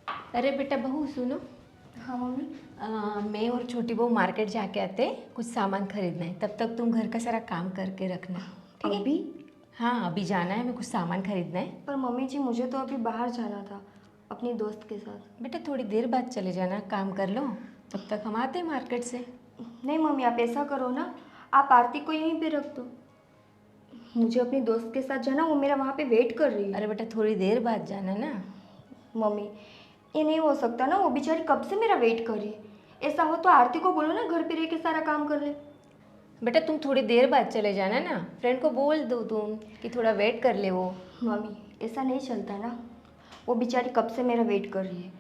अरे बेटा बहू सुनो। हाँ मम्मी। मैं और छोटी बहू मार्केट जाके आते हैं, कुछ सामान खरीदना है। तब तक तुम घर का सारा काम करके रखना, ठीक है? अभी? हाँ अभी जाना है, मैं कुछ सामान खरीदना है। पर मम्मी जी मुझे तो अभी बाहर जाना था अपनी दोस्त के साथ। बेटा थोड़ी देर बाद चले जाना, काम कर लो, तब तक हम आते हैं मार्केट से। नहीं मम्मी, आप ऐसा करो ना, आप आरती को यहीं पे रख दो। मुझे अपनी दोस्त के साथ जाना, वो मेरा वहाँ पे वेट कर रही है। अरे बेटा थोड़ी देर बाद जाना ना। मम्मी ये नहीं हो सकता ना, वो बेचारी कब से मेरा वेट कर रही है। ऐसा हो तो आरती को बोलो ना घर पे रह के सारा काम कर ले। बेटा तुम थोड़ी देर बाद चले जाना ना, फ्रेंड को बोल दो तुम कि थोड़ा वेट कर ले वो। मम्मी ऐसा नहीं चलता ना, वो बेचारी कब से मेरा वेट कर रही है।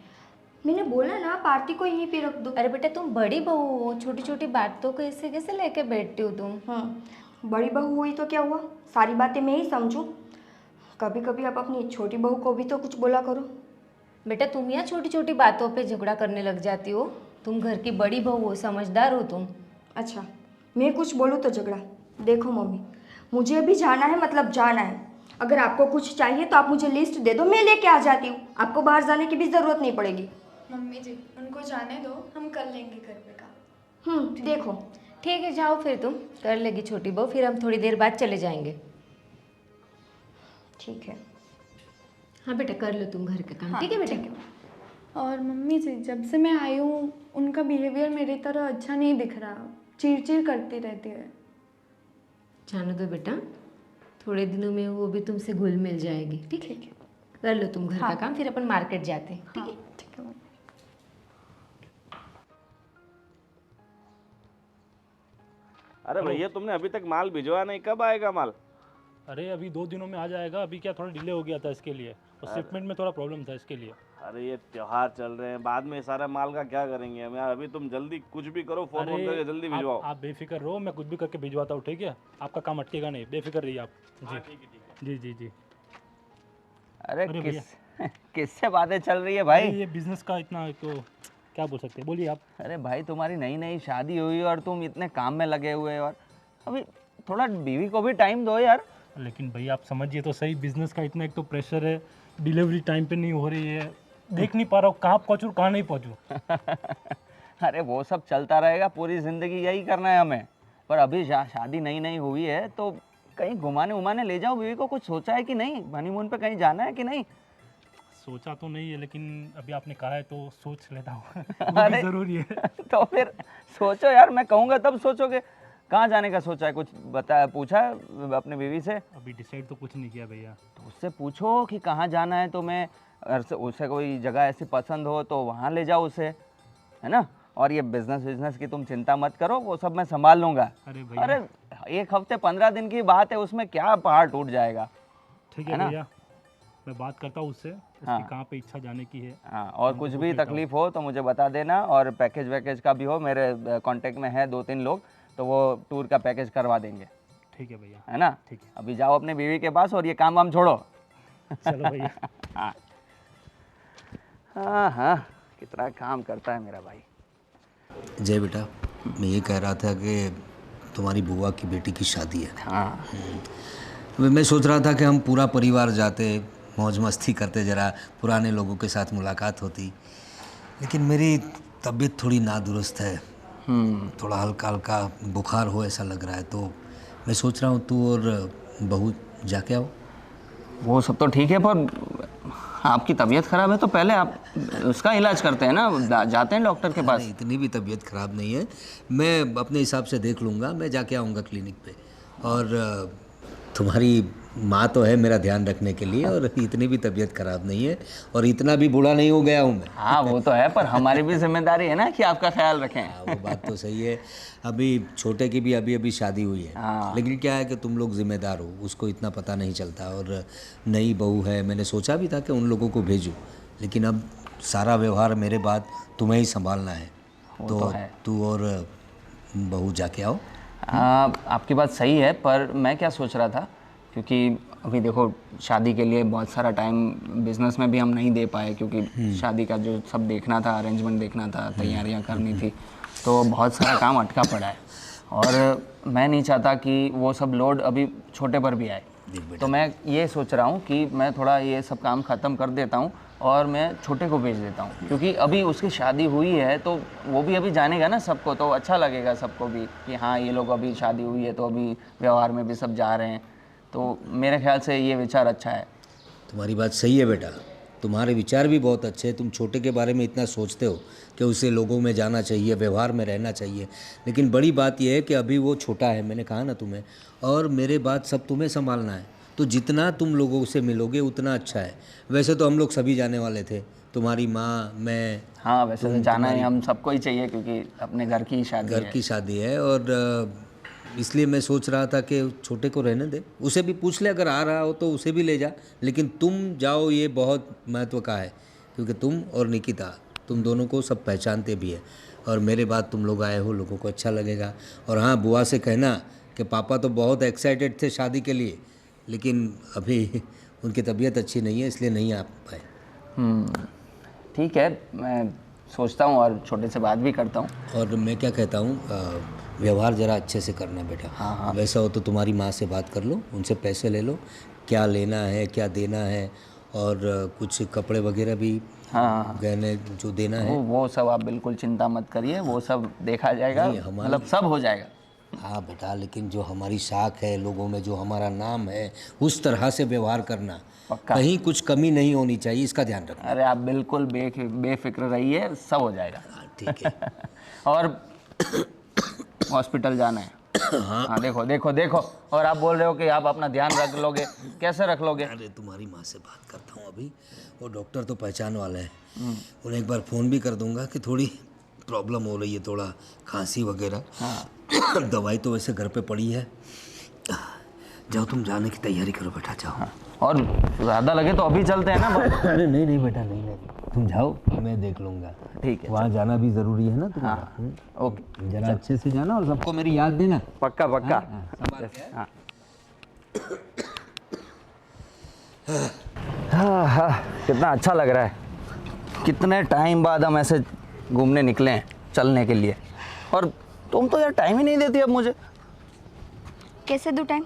मैंने बोला ना आप आरती को यहीं पे रख दो। अरे बेटा तुम बड़ी बहू हो, छोटी छोटी बातों को ऐसे कैसे लेके बैठती हो तुम? बड़ी बहू हुई तो क्या हुआ, सारी बातें मैं ही समझूं। कभी कभी आप अपनी छोटी बहू को भी तो कुछ बोला करो। बेटा तुम यहाँ छोटी छोटी बातों पे झगड़ा करने लग जाती हो। तुम घर की बड़ी बहू हो, समझदार हो तुम। अच्छा मैं कुछ बोलूँ तो झगड़ा? देखो मम्मी, मुझे अभी जाना है, मतलब जाना है। अगर आपको कुछ चाहिए तो आप मुझे लिस्ट दे दो, मैं लेके आ जाती हूँ। आपको बाहर जाने की भी ज़रूरत नहीं पड़ेगी। मम्मी जी उनको जाने दो, हम कर लेंगे घर पे काम। देखो। ठीक है जाओ फिर, तुम कर लेगी छोटी बहू, फिर हम थोड़ी देर बाद चले जाएंगे। ठीक है। हाँ बेटा कर लो तुम घर का काम, ठीक है बेटा? और मम्मी जी जब से मैं आई हूँ उनका बिहेवियर मेरी तरह अच्छा नहीं दिख रहा, चिड़चिड़ करती रहती है। जाने दो बेटा, थोड़े दिनों में वो भी तुमसे घुल मिल जाएगी, ठीक है? कर लो तुम घर का काम, फिर अपन मार्केट जाते हैं, ठीक है? ठीक है मम्मी। अरे भैया तुमने अभी तक माल भिजवा नहीं, कब आएगा माल? अरे अभी 2 दिनों में आ जाएगा। अभी क्या थोड़ा डिले हो गया था इसके लिए, और शिपमेंट में थोड़ा प्रॉब्लम था इसके लिए। अरे ये त्योहार चल रहे हैं, बाद में सारा माल का क्या करेंगे हम यार। अभी तुम जल्दी कुछ भी करो, फोन करके जल्दी भिजवाओ। आप बेफिक्र रहो, मैं कुछ भी करके भिजवाता हूँ, ठीक है? आपका काम अटकेगा नहीं, बेफिक्र रहिए आप। जी जी जी। अरे किससे बातें चल रही है भाई? ये बिजनेस का इतना तो क्या बोल सकते हैं, बोलिए आप। अरे भाई तुम्हारी नई नई शादी हुई और तुम इतने काम में लगे हुए हो, और अभी थोड़ा बीवी को भी टाइम दो यार। लेकिन भाई आप समझिए तो सही, बिजनेस का इतना एक तो प्रेशर है, डिलीवरी टाइम पे नहीं हो रही है, देख नहीं पा रहा हूँ कहाँ पहुँचूँ कहाँ नहीं पहुँचूँ। अरे वो सब चलता रहेगा, पूरी ज़िंदगी यही करना है हमें। पर अभी शादी नई नई हुई है तो कहीं घुमाने उमाने ले जाओ बीवी को। कुछ सोचा है कि नहीं? हनीमून पे कहीं जाना है कि नहीं? सोचा तो नहीं है, लेकिन अभी आपने कहा है तो सोच लेता हूँ। अरे ज़रूरी है। तो फिर सोचो यार, मैं कहूँगा तब सोचोगे। कहाँ जाने का सोचा है? कुछ बताया, पूछा है अपने बीवी से? अभी डिसाइड तो कुछ नहीं किया भैया। तो उससे पूछो कि कहाँ जाना है तुम्हें, उसे कोई जगह ऐसी पसंद हो तो वहाँ ले जाओ उसे, है ना? और ये बिजनेस की तुम चिंता मत करो, वो सब मैं संभाल लूँगा। अरे भैया, अरे 1 हफ्ते 15 दिन की बात है, उसमें क्या पहाड़ टूट जाएगा। ठीक है भैया, मैं बात करता हूँ उससे, उसकी कहाँ पे इच्छा जाने की है। हाँ, और कुछ भी तकलीफ हो तो मुझे बता देना, और पैकेज वैकेज का भी हो, मेरे कांटेक्ट में है 2-3 लोग, तो वो टूर का पैकेज करवा देंगे। ठीक है भैया, है ना? ठीक है। अभी जाओ अपने बीवी के पास और ये काम वाम छोड़ो। चलो भैया। हाँ हाँ हाँ, कितना काम करता है मेरा भाई। जय बेटा, मैं ये कह रहा था कि तुम्हारी बुआ की बेटी की शादी है। हाँ। मैं सोच रहा था कि हम पूरा परिवार जाते, मौज मस्ती करते, ज़रा पुराने लोगों के साथ मुलाकात होती। लेकिन मेरी तबीयत थोड़ी नादुरुस्त है, थोड़ा हल्का हल्का बुखार हो ऐसा लग रहा है। तो मैं सोच रहा हूँ तू और बहू जाके आओ। वो सब तो ठीक है, पर आपकी तबीयत ख़राब है तो पहले आप उसका इलाज करते हैं ना, जाते हैं डॉक्टर के पास। नहीं, इतनी भी तबीयत ख़राब नहीं है, मैं अपने हिसाब से देख लूँगा। मैं जाके आऊँगा क्लिनिक पे। और तुम्हारी माँ तो है मेरा ध्यान रखने के लिए, और इतनी भी तबीयत ख़राब नहीं है, और इतना भी बूढ़ा नहीं हो गया हूँ मैं। हाँ वो तो है, पर हमारी भी जिम्मेदारी है ना कि आपका ख्याल रखें। हाँ वो बात तो सही है। अभी छोटे की भी अभी शादी हुई है। हाँ। लेकिन क्या है कि तुम लोग जिम्मेदार हो, उसको इतना पता नहीं चलता। और नई बहू है, मैंने सोचा भी था कि उन लोगों को भेजूं, लेकिन अब सारा व्यवहार मेरे बाद तुम्हें ही संभालना है। तो तू और बहू जाके आओ। आपकी बात सही है, पर मैं क्या सोच रहा था, क्योंकि अभी देखो शादी के लिए बहुत सारा टाइम बिजनेस में भी हम नहीं दे पाए, क्योंकि शादी का जो सब देखना था, अरेंजमेंट देखना था, तैयारियां करनी थी, तो बहुत सारा काम अटका पड़ा है। और मैं नहीं चाहता कि वो सब लोड अभी छोटे पर भी आए। तो मैं ये सोच रहा हूँ कि मैं थोड़ा ये सब काम ख़त्म कर देता हूँ और मैं छोटे को भेज देता हूँ, क्योंकि अभी उसकी शादी हुई है तो वो भी अभी जानेगा ना सबको, तो अच्छा लगेगा सबको भी कि हाँ ये लोग अभी शादी हुई है तो अभी व्यवहार में भी सब जा रहे हैं। तो मेरे ख्याल से ये विचार अच्छा है। तुम्हारी बात सही है बेटा, तुम्हारे विचार भी बहुत अच्छे हैं। तुम छोटे के बारे में इतना सोचते हो कि उसे लोगों में जाना चाहिए, व्यवहार में रहना चाहिए, लेकिन बड़ी बात यह है कि अभी वो छोटा है, मैंने कहा ना तुम्हें, और मेरे बात सब तुम्हें संभालना है। तो जितना तुम लोगों से मिलोगे उतना अच्छा है। वैसे तो हम लोग सभी जाने वाले थे, तुम्हारी माँ, मैं। हाँ वैसे तो जाना है, हम सबको ही चाहिए क्योंकि अपने घर की शादी घर की शादी है, और इसलिए मैं सोच रहा था कि छोटे को रहने दे, उसे भी पूछ ले, अगर आ रहा हो तो उसे भी ले जा, लेकिन तुम जाओ ये बहुत महत्व का है, क्योंकि तुम और निकिता, तुम दोनों को सब पहचानते भी है, और मेरे बाद तुम लोग आए हो, लोगों को अच्छा लगेगा। और हाँ, बुआ से कहना कि पापा तो बहुत एक्साइटेड थे शादी के लिए, लेकिन अभी उनकी तबीयत अच्छी नहीं है, इसलिए नहीं आ पाए। ठीक है, मैं सोचता हूँ और छोटे से बात भी करता हूँ। और मैं क्या कहता हूँ, व्यवहार ज़रा अच्छे से करना बेटा। हाँ। वैसा हो तो तुम्हारी माँ से बात कर लो, उनसे पैसे ले लो, क्या लेना है क्या देना है, और कुछ कपड़े वगैरह भी, हाँ गहने जो देना है वो सब आप बिल्कुल चिंता मत करिए, वो सब देखा जाएगा, मतलब सब हो जाएगा। हाँ बेटा, लेकिन जो हमारी साख है, लोगों में जो हमारा नाम है, उस तरह से व्यवहार करना, कहीं कुछ कमी नहीं होनी चाहिए, इसका ध्यान रखना। अरे आप बिल्कुल बेफिक्र रहिए, सब हो जाएगा। ठीक है। और हॉस्पिटल जाना है। हाँ देखो देखो देखो, और आप बोल रहे हो कि आप अपना ध्यान रख लोगे, कैसे रख लोगे? अरे तुम्हारी माँ से बात करता हूँ अभी, वो डॉक्टर तो पहचान वाले हैं, उन्हें एक बार फ़ोन भी कर दूंगा कि थोड़ी प्रॉब्लम हो रही है, थोड़ा खांसी वगैरह। हाँ। दवाई तो वैसे घर पे पड़ी है। जाओ तुम जाने की तैयारी करो बेटा, जाओ। हाँ। और ज़्यादा लगे तो अभी चलते हैं ना। अरे नहीं नहीं बेटा, नहीं, तुम जाओ, मैं देख लूँगा। ठीक है, वहाँ जाना भी ज़रूरी है ना तुम्हारा। हाँ। ओके, जरा अच्छे से जाना और सबको मेरी याद देना। पक्का पक्का। हाँ हाँ, कितना अच्छा लग रहा है, कितने टाइम बाद हम ऐसे घूमने निकले हैं, चलने के लिए, और तुम तो यार टाइम ही नहीं देती अब मुझे। कैसे दूँ टाइम?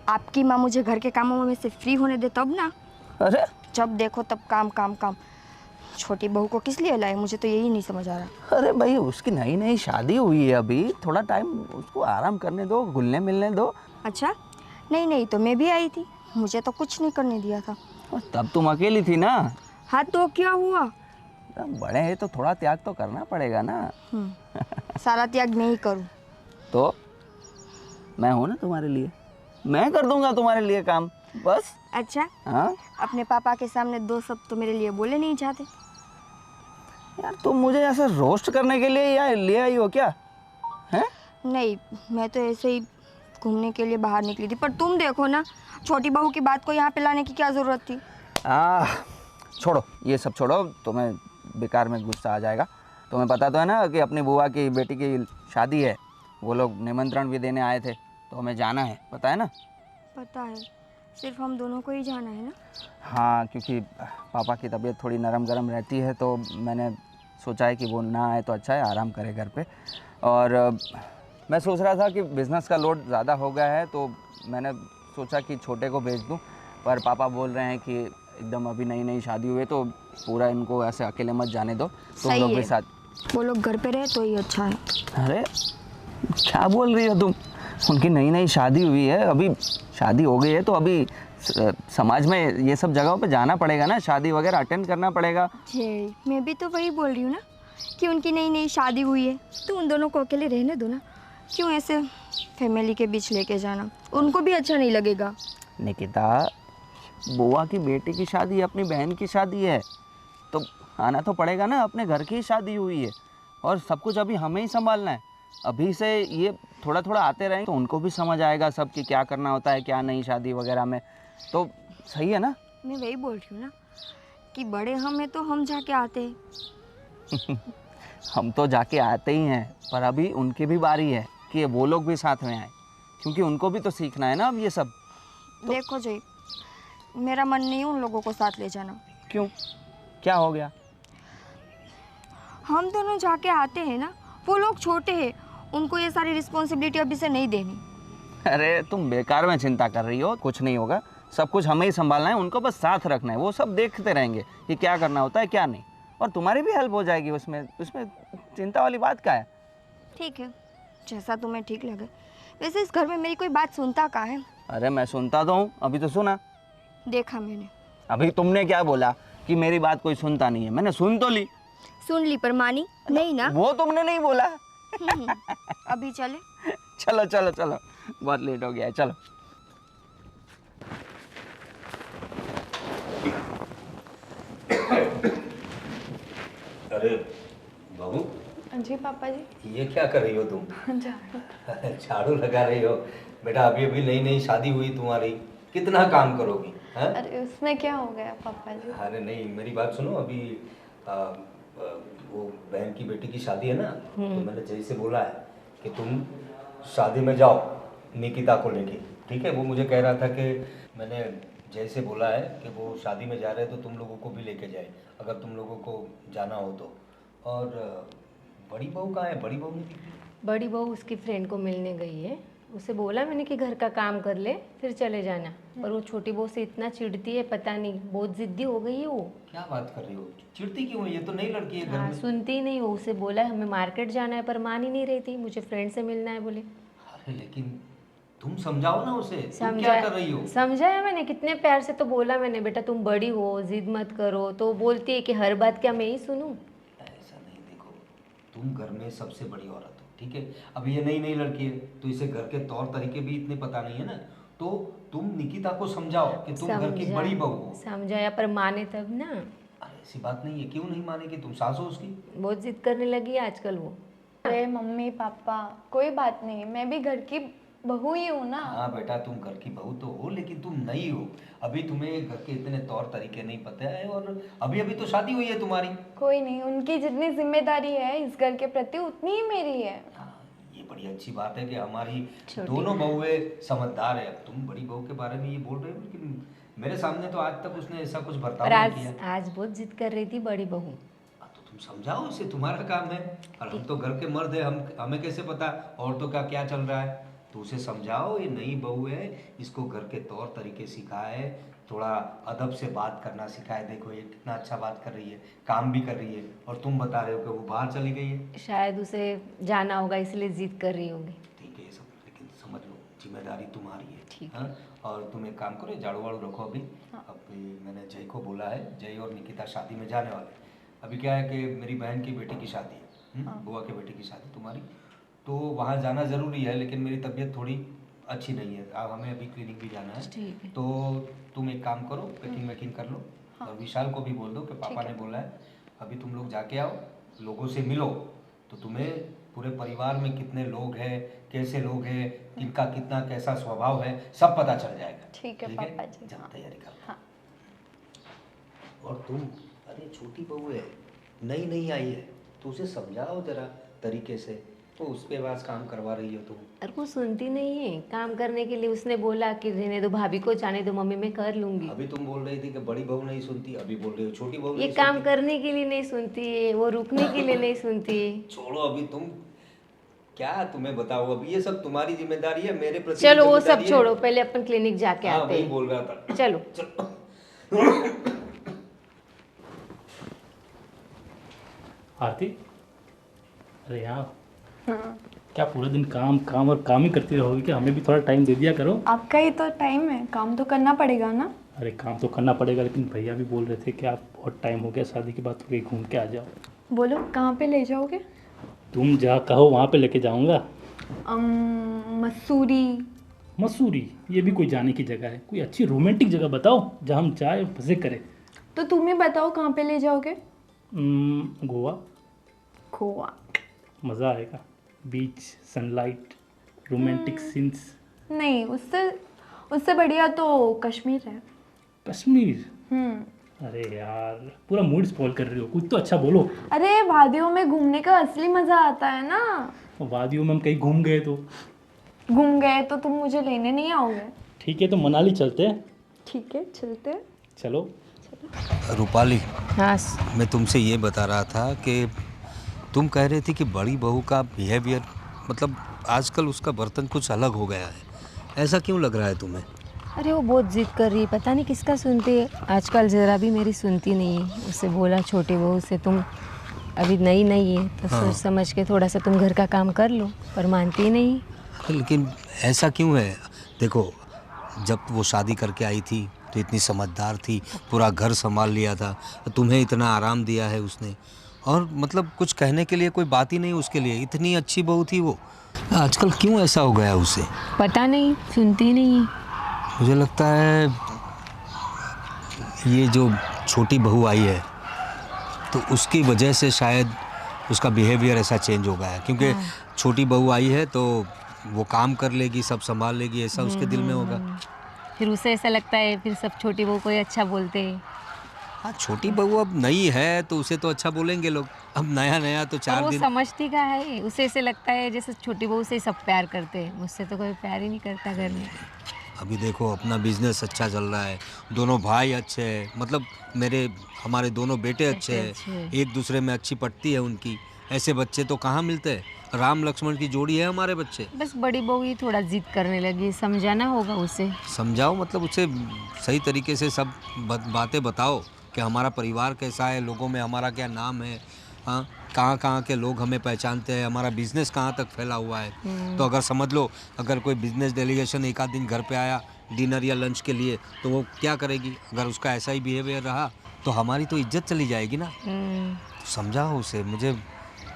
आपकी माँ मुझे घर के कामों में से फ्री होने दे तब ना। अरे जब देखो तब काम काम काम। छोटी बहू को किस लिए लाए, मुझे तो यही नहीं समझ आ रहा। अरे भाई, उसकी नई नई शादी हुई है, अभी थोड़ा टाइम उसको आराम करने दो, घुलने मिलने दो। अच्छा, नहीं तो मैं भी आई थी, मुझे तो कुछ नहीं करने दिया था। तब तुम अकेली थी ना। हाँ तो क्या हुआ? बड़े हैं तो थोड़ा त्याग तो करना पड़ेगा ना। सारा त्याग मैं ही करूँ तो मैं हूँ ना तुम्हारे लिए, मैं कर दूंगा तुम्हारे लिए काम, बस। अच्छा, हाँ अपने पापा के सामने दो शब्द तो मेरे लिए बोले नहीं चाहते? यार, तुम मुझे ऐसे रोस्ट करने के लिए या ले आई हो क्या? हैं? नहीं, मैं तो ऐसे ही घूमने के लिए बाहर निकली थी, पर तुम देखो ना, छोटी बहू की बात को यहाँ पे लाने की क्या ज़रूरत थी? छोड़ो ये सब, छोड़ो, तुम्हें बेकार में गुस्सा आ जाएगा। तुम्हें पता तो है ना कि अपनी बुआ की बेटी की शादी है, वो लोग निमंत्रण भी देने आए थे, तो हमें जाना है, पता है ना? पता है, सिर्फ हम दोनों को ही जाना है ना? हाँ, क्योंकि पापा की तबीयत थोड़ी नरम गरम रहती है, तो मैंने सोचा है कि वो ना आए तो अच्छा है, आराम करे घर पे। और मैं सोच रहा था कि बिज़नेस का लोड ज़्यादा हो गया है, तो मैंने सोचा कि छोटे को भेज दूं, पर पापा बोल रहे हैं कि एकदम अभी नई नई शादी हुई है तो पूरा इनको ऐसे अकेले मत जाने दो, तुम लोग भी साथ। वो लोग घर पे रहे तो ही अच्छा है। अरे क्या बोल रही हो तुम? उनकी नई नई शादी हुई है, अभी शादी हो गई है तो अभी समाज में ये सब जगहों पे जाना पड़ेगा ना, शादी वगैरह अटेंड करना पड़ेगा। मैं भी तो वही बोल रही हूँ ना कि उनकी नई नई शादी हुई है तो उन दोनों को अकेले रहने दो ना, क्यों ऐसे फैमिली के बीच लेके जाना, उनको भी अच्छा नहीं लगेगा। निकिता, बुआ की बेटी की शादी, अपनी बहन की शादी है, तो आना तो पड़ेगा ना, अपने घर की शादी हुई है और सब कुछ अभी हमें ही संभालना है। अभी से ये थोड़ा थोड़ा आते रहेंगे तो उनको भी समझ आएगा सब कि क्या करना होता है, क्या नहीं शादी वगैरह में, तो सही है ना? मैं वही बोल रही हूँ ना कि बड़े हम हैं तो हम जाके आते हैं। हम तो जाके आते ही हैं, पर अभी उनकी भी बारी है कि वो लोग भी साथ में आए, क्योंकि उनको भी तो सीखना है ना अब ये सब। देखो जी, मेरा मन नहीं उन लोगों को साथ ले जाना। क्यों, क्या हो गया? हम दोनों जाके आते हैं ना, वो लोग छोटे हैं, उनको ये सारी रिस्पॉन्सिबिलिटी अभी से नहीं देनी। अरे तुम बेकार में चिंता कर रही हो, कुछ नहीं होगा, सब कुछ हमें ही संभालना है, उनको बस साथ रखना है, वो सब देखते रहेंगे कि क्या करना होता है क्या नहीं, और तुम्हारी भी हेल्प हो जाएगी उसमें उसमें चिंता वाली बात क्या है। ठीक है, जैसा तुम्हें ठीक लगे। वैसे इस घर में मेरी कोई बात सुनता कहाँ है? अरे मैं सुनता तो हूँ, अभी तो सुना। देखा मैंने। अभी तुमने क्या बोला कि मेरी बात कोई सुनता नहीं है, मैंने सुन तो ली। सुन ली पर मानी नहीं ना? वो तुमने नहीं बोला। अभी चले? चलो चलो चलो, बहुत लेट हो गया है, चलो। अरे बहू, जी पापा जी। ये क्या कर रही हो तुम? झाड़ू। झाड़ू लगा रही हो? बेटा अभी अभी नई नई शादी हुई तुम्हारी, कितना काम करोगी? हैं? अरे उसमें क्या हो गया पापा जी? अरे नहीं, मेरी बात सुनो। अभी वो बहन की बेटी की शादी है ना, तो मैंने जय से बोला है कि तुम शादी में जाओ निकिता को लेके, ठीक है? वो मुझे कह रहा था कि मैंने जय से बोला है कि वो शादी में जा रहे हैं तो तुम लोगों को भी लेके जाए, अगर तुम लोगों को जाना हो तो। और बड़ी बहू कहाँ है? बड़ी बहू नहीं दिखी। बड़ी बहू उसकी फ्रेंड को मिलने गई है। उसे बोला मैंने कि घर का काम कर ले फिर चले जाना, पर वो छोटी बहू से इतना चिढ़ती है, पता नहीं, बहुत जिद्दी हो गई है वो। क्या बात कर रही हो? चिढ़ती क्यों है? ये तो नई लड़की है घर हाँ, में। सुनती ही नहीं वो। उसे बोला है हमें मार्केट जाना है, पर मान ही नहीं रही थी, मुझे फ्रेंड से मिलना है बोले। अरे लेकिन तुम समझाओ ना उसे, तुम क्या कर रही हो? समझाया मैंने, कितने प्यार से तो बोला मैंने, बेटा तुम बड़ी हो, जिद मत करो। तो वो बोलती है कि हर बात क्या मैं ही सुनूं? ऐसा नहीं, देखो तुम घर में सबसे बड़ी औरत हो, ठीक है? अब ये नई नई लड़की है तो इसे घर के तौर तरीके भी इतने पता नहीं है ना, तो तुम निकिता को समझाओ कि तुम घर की बड़ी बहू हो। समझाया पर माने तब ना। अरे ऐसी बात नहीं है, क्यों नहीं मानेगी? तुम सास हो उसकी। बहुत जिद करने लगी है आजकल वो। अरे मम्मी पापा कोई बात नहीं, मैं भी घर की बहू ही हूँ ना। हाँ बेटा, तुम घर की बहू तो हो, लेकिन तुम नई हो, अभी तुम्हें घर के इतने तौर तरीके नहीं पता है, और अभी अभी तो शादी हुई है तुम्हारी। कोई नहीं, उनकी जितनी जिम्मेदारी है इस घर के प्रति उतनी ही मेरी है। हाँ, ये बड़ी अच्छी बात है कि हमारी दोनों बहुएं समझदार है। अब तुम बड़ी बहू के बारे में ये बोल रहे हो, लेकिन मेरे सामने तो आज तक उसने ऐसा कुछ बर्ताव पर नहीं किया। आज बहुत जिद कर रही थी बड़ी बहू। तो तुम समझाओ उसे, तुम्हारा काम है, और हम तो घर के मर्द है, हमें कैसे पता औरतों का क्या चल रहा है? तो उसे समझाओ, ये नई बहू है, इसको घर के तौर तरीके सिखाए, थोड़ा अदब से बात करना सिखाए। देखो ये कितना अच्छा बात कर रही है, काम भी कर रही है, और तुम बता रहे हो कि वो बाहर चली गई है। शायद उसे जाना होगा इसलिए जिद कर रही होगी। ठीक है ये सब, लेकिन समझ लो जिम्मेदारी तुम्हारी है। ठीक हाँ? और तुम एक काम करो, झाड़ू वाड़ू रखो अभी। अभी मैंने जय को बोला है, जय और निकिता शादी में जाने वाले। अभी क्या है कि मेरी बहन की बेटी की शादी है, बुआ के बेटे की शादी तुम्हारी, तो वहाँ जाना ज़रूरी है, लेकिन मेरी तबीयत थोड़ी अच्छी नहीं है, अब हमें अभी क्लिनिक भी जाना है। ठीक है। तो तुम एक काम करो, पैकिंग वैकिंग कर लो, और विशाल को भी बोल दो कि पापा ने बोला है अभी तुम लोग जाके आओ, लोगों से मिलो, तो तुम्हें पूरे परिवार में कितने लोग हैं, कैसे लोग हैं, किनका कितना कैसा स्वभाव है, सब पता चल जाएगा। ठीक है पापा जी। जाओ तैयारी कर। हाँ। और तुम, अरे छोटी बहू है, नई नई आई है, तो उसे समझाओ जरा तरीके से, तो उसके पास काम करवा रही हो तुम। और वो सुनती नहीं है। काम करने के लिए उसने बोला कि रहने दो, भाभी को जाने दो, मम्मी मैं कर लूंगी। अभी तुम बोल रही थी कि बड़ी बहू नहीं सुनती, अभी बोल रही हो छोटी बहू ये नहीं काम सुनती। करने के लिए नहीं सुनती है, वो रुकने के लिए नहीं सुनती है। छोड़ो अभी तुम, क्या तुम्हें बताओ, अभी ये सब तुम्हारी जिम्मेदारी है, मेरे प्रति चलो वो जिम्मेदारी सब है। छोड़ो, पहले अपन क्लिनिक जाके हाँ आते वही हैं। बोल रहा था। चलो। आरती, अरे यहाँ क्या पूरा दिन काम काम और काम ही करती रहोगी? क्या हमें भी थोड़ा टाइम दे दिया करो। आपका ही तो टाइम है, काम तो करना पड़ेगा ना। अरे काम तो करना पड़ेगा, लेकिन भैया भी बोल रहे थे कि आप बहुत टाइम हो गया शादी के बाद, तो कहीं घूम के आ जाओ। बोलो कहाँ पे ले जाओगे? तुम जहाँ कहो वहाँ पे लेके जाऊँगा। मसूरी। मसूरी? ये भी कोई जाने की जगह है? कोई अच्छी रोमांटिक जगह बताओ जहाँ हम जाए, मज़े करें। तो तुम ही बताओ कहाँ पे ले जाओगे? गोवा। गोवा मज़ा आएगा, बीच, सनलाइट, रोमांटिक सीन्स। नहीं, उससे बढ़िया तो कश्मीर है। कश्मीर? अरे यार पूरा मूड स्पॉइल कर रही हो, कुछ तो अच्छा बोलो। अरे वादियों में घूमने का असली मजा आता है ना। वादियों में हम कहीं घूम गए तो? घूम गए तो तुम मुझे लेने नहीं आओगे? ठीक है, तो मनाली चलते हैं। ठीक है चलते हैं। चलो। रूपाली, हाँ। मैं तुमसे ये बता रहा था कि तुम कह रही थी कि बड़ी बहू का बिहेवियर, मतलब आजकल उसका बर्तन कुछ अलग हो गया है, ऐसा क्यों लग रहा है तुम्हें? अरे वो बहुत जिद कर रही है, पता नहीं किसका सुनती है। आजकल ज़रा भी मेरी सुनती नहीं है। उससे बोला छोटी बहू से, तुम अभी नई नई है तो सोच समझ के थोड़ा सा तुम घर का काम कर लो, पर मानती नहीं। लेकिन ऐसा क्यों है? देखो, जब वो शादी करके आई थी तो इतनी समझदार थी, पूरा घर संभाल लिया था, तुम्हें इतना आराम दिया है उसने, और मतलब कुछ कहने के लिए कोई बात ही नहीं उसके लिए, इतनी अच्छी बहू थी वो। आजकल क्यों ऐसा हो गया उसे? पता नहीं, सुनती नहीं है। मुझे लगता है ये जो छोटी बहू आई है तो उसकी वजह से शायद उसका बिहेवियर ऐसा चेंज हो गया है, क्योंकि छोटी बहू आई है तो वो काम कर लेगी, सब संभाल लेगी, ऐसा उसके दिल में होगा। फिर उसे ऐसा लगता है, फिर सब छोटी बहू को ही अच्छा बोलते हैं। हाँ, छोटी बहू अब नई है तो उसे तो अच्छा बोलेंगे लोग, अब नया नया तो पर 4 वो दिन। समझती का है, उसे ऐसे लगता है जैसे छोटी बहू से सब प्यार करते हैं, मुझसे तो कोई प्यार ही नहीं करता घर में। अभी देखो, अपना बिजनेस अच्छा चल रहा है, दोनों भाई अच्छे हैं, मतलब हमारे दोनों बेटे अच्छे हैं, एक दूसरे में अच्छी पटती है उनकी। ऐसे बच्चे तो कहाँ मिलते हैं? राम लक्ष्मण की जोड़ी है हमारे बच्चे। बस बड़ी बहू ही थोड़ा जिद करने लगी, समझाना होगा उसे। समझाओ, मतलब उसे सही तरीके से सब बातें बताओ कि हमारा परिवार कैसा है, लोगों में हमारा क्या नाम है, हाँ, कहाँ कहाँ के लोग हमें पहचानते हैं, हमारा बिजनेस कहाँ तक फैला हुआ है। तो अगर समझ लो, अगर कोई बिजनेस डेलीगेशन एक आध दिन घर पे आया डिनर या लंच के लिए, तो वो क्या करेगी? अगर उसका ऐसा ही बिहेवियर रहा तो हमारी तो इज्जत चली जाएगी ना। तो समझाओ उसे। मुझे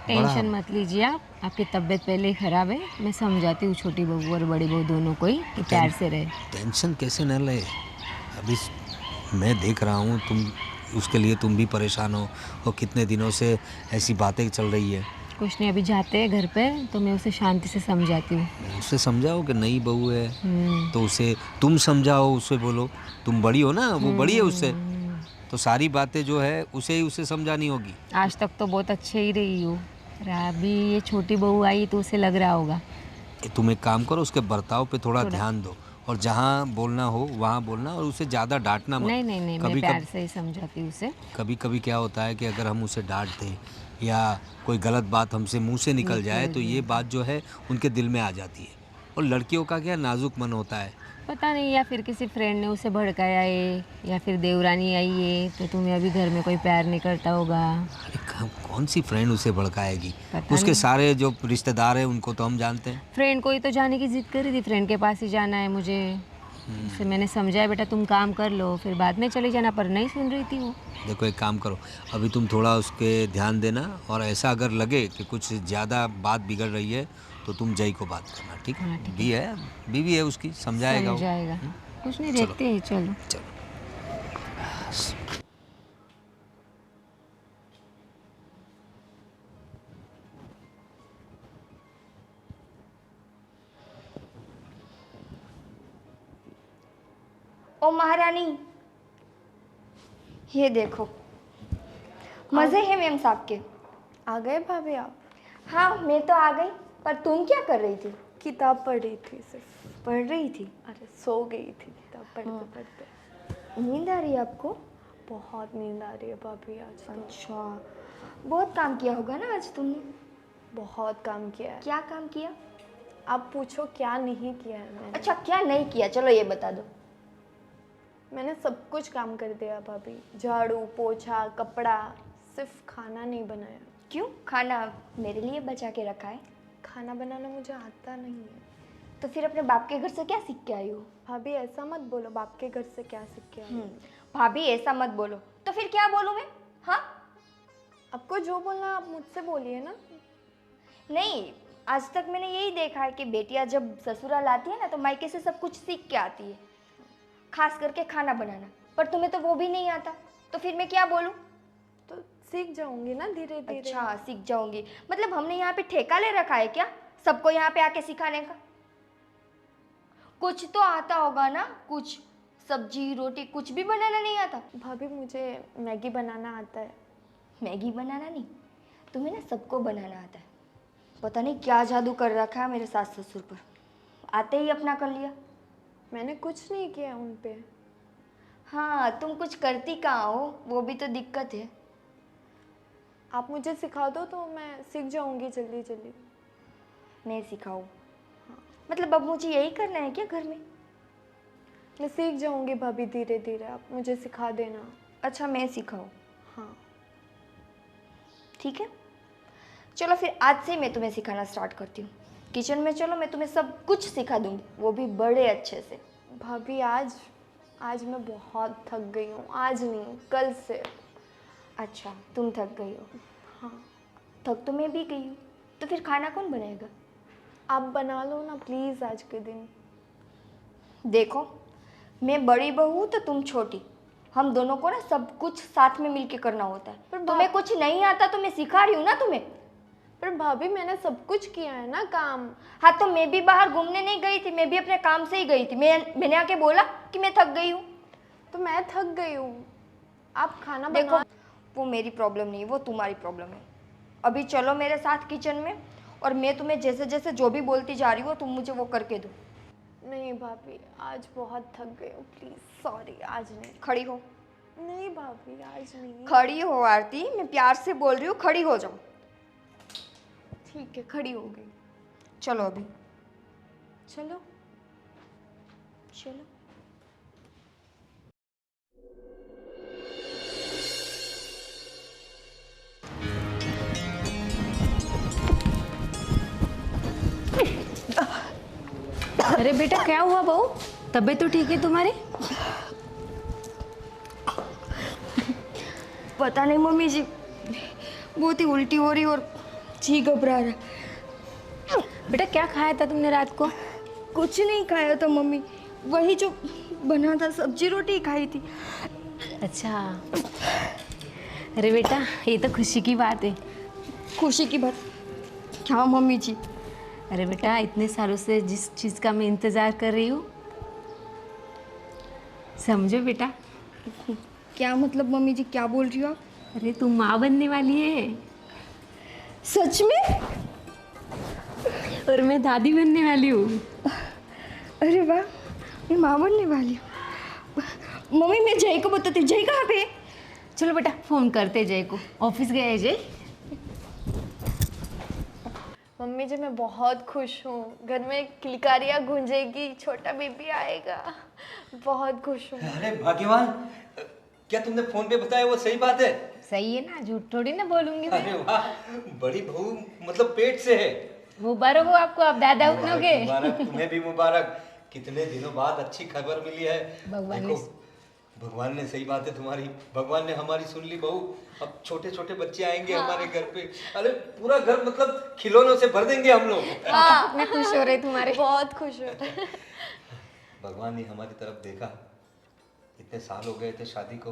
टेंशन मत लीजिए आप, आपकी तबीयत पहले ही ख़राब है। मैं समझाती हूँ छोटी बहू और बड़ी बहू दोनों को ही कि प्यार से रहे। टेंशन कैसे न ले? अभी मैं देख रहा हूँ तुम उसके लिए तुम भी परेशान हो, और कितने दिनों से ऐसी बातें चल रही है। कुछ नहीं, अभी जाते हैं घर पे तो मैं उसे शांति से समझाती हूँ। उसे समझाओ कि नई बहू है, तो उसे तुम समझाओ, उसे बोलो, तुम बड़ी हो ना, वो बड़ी है उससे, तो सारी बातें जो है उसे समझानी होगी। आज तक तो बहुत अच्छे ही रही हूँ, पर अभी ये छोटी बहू आई तो उसे लग रहा होगा। कि तुम एक काम करो, उसके बर्ताव पे थोड़ा ध्यान दो, और जहाँ बोलना हो वहाँ बोलना, और उसे ज़्यादा डांटना मत। नहीं, मैं प्यार से ही समझाती हूँ उसे। कभी कभी क्या होता है कि अगर हम उसे डांट दें या कोई गलत बात हमसे मुंह से निकल जाए तो ये बात जो है उनके दिल में आ जाती है, और लड़कियों का क्या नाजुक मन होता है। पता नहीं, या फिर किसी फ्रेंड ने उसे भड़काया है, या फिर देवरानी आई है तो तुम्हें अभी घर में कोई प्यार नहीं करता होगा। अरे कौन सी फ्रेंड उसे भड़काएगी? पता उसके सारे जो रिश्तेदार हैं उनको तो हम जानते हैं। फ्रेंड को ही तो जाने की जिद करी थी, फ्रेंड के पास ही जाना है मुझे। उसे मैंने समझाया, बेटा तुम काम कर लो, फिर बाद में चली जाना, पर नहीं सुन रही थी वो। देखो, एक काम करो, अभी तुम थोड़ा उसके ध्यान देना, और ऐसा अगर लगे कि कुछ ज़्यादा बात बिगड़ रही है तो तुम जय को बात करना, ठीक है? बीवी है उसकी, समझाएगा वो। समझाएगा। कुछ नहीं, देखते हैं, चलो। ओ महारानी, ये देखो, मज़े हैं मैम साहब के। आ गए भाभी आप? हाँ, मैं तो आ गई, पर तुम क्या कर रही थी? किताब पढ़ रही थी सिर्फ। पढ़ रही थी? अरे सो गई थी किताब पढ़ते पढ़ते। नींद आ रही है आपको? बहुत नींद आ रही है भाभी आज तो। अच्छा, बहुत काम किया होगा ना आज तुमने? बहुत काम किया है। क्या काम किया? आप पूछो क्या नहीं किया है मैंने। अच्छा, क्या नहीं किया, चलो ये बता दो। मैंने सब कुछ काम कर दिया भाभी, झाड़ू पोछा कपड़ा, सिर्फ खाना नहीं बनाया। क्यों? खाना मेरे लिए बचा के रखा है? खाना बनाना मुझे आता नहीं है। तो फिर अपने बाप के घर से क्या सीख के आई हो? भाभी ऐसा मत बोलो, बाप के घर से क्या सीख के आई हूँ। भाभी ऐसा मत बोलो, तो फिर क्या बोलूँ मैं? हाँ, आपको जो बोलना आप मुझसे बोलिए ना। नहीं, आज तक मैंने यही देखा है कि बेटियां जब ससुराल आती है ना तो मायके से सब कुछ सीख के आती है, खास करके खाना बनाना। पर तुम्हें तो वो भी नहीं आता, तो फिर मैं क्या बोलूँ? तो सीख जाऊंगी ना धीरे धीरे। अच्छा, सीख जाऊंगी? मतलब हमने यहाँ पे ठेका ले रखा है क्या सबको यहाँ पे आके सिखाने का? कुछ तो आता होगा ना, कुछ सब्जी रोटी कुछ भी बनाना नहीं आता? भाभी मुझे मैगी बनाना आता है। मैगी बनाना नहीं, तुम्हें ना सबको बनाना आता है। पता नहीं क्या जादू कर रखा है मेरे सास ससुर पर, आते ही अपना कर लिया। मैंने कुछ नहीं किया उन पे। हाँ, तुम कुछ करती कहाँ हो, वो भी तो दिक्कत है। आप मुझे सिखा दो तो मैं सीख जाऊंगी जल्दी जल्दी। मैं सिखाऊँ? मतलब अब मुझे यही करना है क्या घर में? मैं सीख जाऊंगी भाभी धीरे धीरे, आप मुझे सिखा देना। अच्छा मैं सिखाऊँ? हाँ ठीक है, चलो फिर आज से मैं तुम्हें सिखाना स्टार्ट करती हूँ। किचन में चलो, मैं तुम्हें सब कुछ सिखा दूँगी, वो भी बड़े अच्छे से। भाभी आज मैं बहुत थक गई हूँ, आज नहीं कल से। अच्छा तुम थक गई हो? हाँ थक तो मैं भी गई हूँ, तो फिर खाना कौन बनाएगा? आप बना लो ना प्लीज़ आज के दिन। देखो, मैं बड़ी बहू हूँ तो तुम छोटी, हम दोनों को ना सब कुछ साथ में मिलके करना होता है। पर तुम्हें कुछ नहीं आता तो मैं सिखा रही हूँ ना तुम्हें। पर भाभी मैंने सब कुछ किया है ना काम। हाँ तो मैं भी बाहर घूमने नहीं गई थी, मैं भी अपने काम से ही गई थी। मैंने आके बोला कि मैं थक गई हूँ? तो मैं थक गई हूँ, आप खाना देखो बना। वो मेरी प्रॉब्लम नहीं है, वो तुम्हारी प्रॉब्लम है। अभी चलो मेरे साथ किचन में, और मैं तुम्हें जैसे जैसे जो भी बोलती जा रही हूँ तुम मुझे वो करके दो। नहीं भाभी आज बहुत थक गई हूँ, प्लीज़ सॉरी, आज नहीं। खड़ी हो। नहीं भाभी आज नहीं। खड़ी हो आरती, मैं प्यार से बोल रही हूँ, खड़ी हो जाओ। ठीक है खड़ी हो गई। चलो अभी चलो चलो। अरे बेटा क्या हुआ बहू, तबीयत तो ठीक है तुम्हारी? पता नहीं मम्मी जी, बहुत ही उल्टी हो रही और जी घबरा रहा। बेटा क्या खाया था तुमने रात को? कुछ नहीं खाया था मम्मी, वही जो बना था, सब्जी रोटी खाई थी। अच्छा, अरे बेटा ये तो खुशी की बात है। खुशी की बात क्या मम्मी जी? अरे बेटा इतने सालों से जिस चीज़ का मैं इंतज़ार कर रही हूँ, समझो बेटा। क्या मतलब मम्मी जी, क्या बोल रही हो आप? अरे तुम माँ बनने वाली है। सच में? और मैं दादी बनने वाली हूँ। अरे वाह, मैं माँ बनने वाली हूँ। मम्मी मैं जय को बताती, जय कहाँ पे? चलो बेटा फ़ोन करते जय को, ऑफिस गए है जय? मम्मी जी मैं बहुत खुश हूँ, घर में किलकारियाँ गूंजेगी, छोटा बेबी आएगा, बहुत खुश हूँ। अरे भाग्यवान, क्या तुमने फोन पे बताया वो सही बात है? सही है ना, झूठ थोड़ी ना बोलूंगी मैं। अरे वाह, बड़ी बहू मतलब पेट से है। मुबारक हो आपको, आप दादा बनोगे। मुबारक, तुम्हें भी मुबारक। कितने दिनों बाद अच्छी खबर मिली है। भगवान देखो, भगवान ने, सही बात है तुम्हारी, भगवान ने हमारी सुन ली बहू। अब छोटे छोटे बच्चे आएंगे हमारे घर पे, अरे पूरा घर मतलब खिलौनों से भर देंगे हम लोग। हाँ मैं खुश हो रही तुम्हारे। बहुत खुश हो रहे। भगवान ने हमारी तरफ देखा। इतने साल हो गए थे शादी को,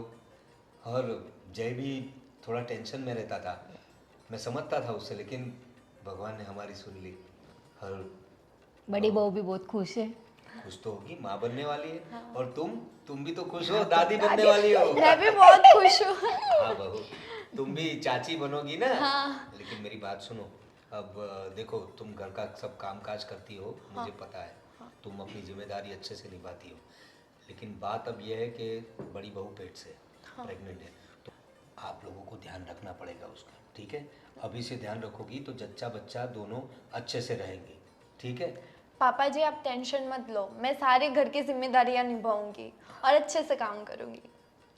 और जय भी थोड़ा टेंशन में रहता था, मैं समझता था उससे, लेकिन भगवान ने हमारी सुन ली। और बड़ी बहू भी बहुत खुश है। खुश तो होगी, माँ बनने वाली है। और तुम भी तो खुश हो, दादी बनने वाली हो। मैं भी बहुत खुश हूँ। हाँ बहू, तुम भी चाची बनोगी ना। हाँ। लेकिन मेरी बात सुनो, अब देखो तुम घर का सब काम काज करती हो, मुझे पता है, तुम अपनी जिम्मेदारी अच्छे से निभाती हो, लेकिन बात अब यह है कि बड़ी बहू पेट से प्रेग्नेंट है, तो आप लोगों को ध्यान रखना पड़ेगा उसका, ठीक है? अभी से ध्यान रखोगी तो जच्चा बच्चा दोनों अच्छे से रहेंगे, ठीक है? पापा जी आप टेंशन मत लो, मैं सारे घर की जिम्मेदारियां निभाऊंगी और अच्छे से काम करूंगी।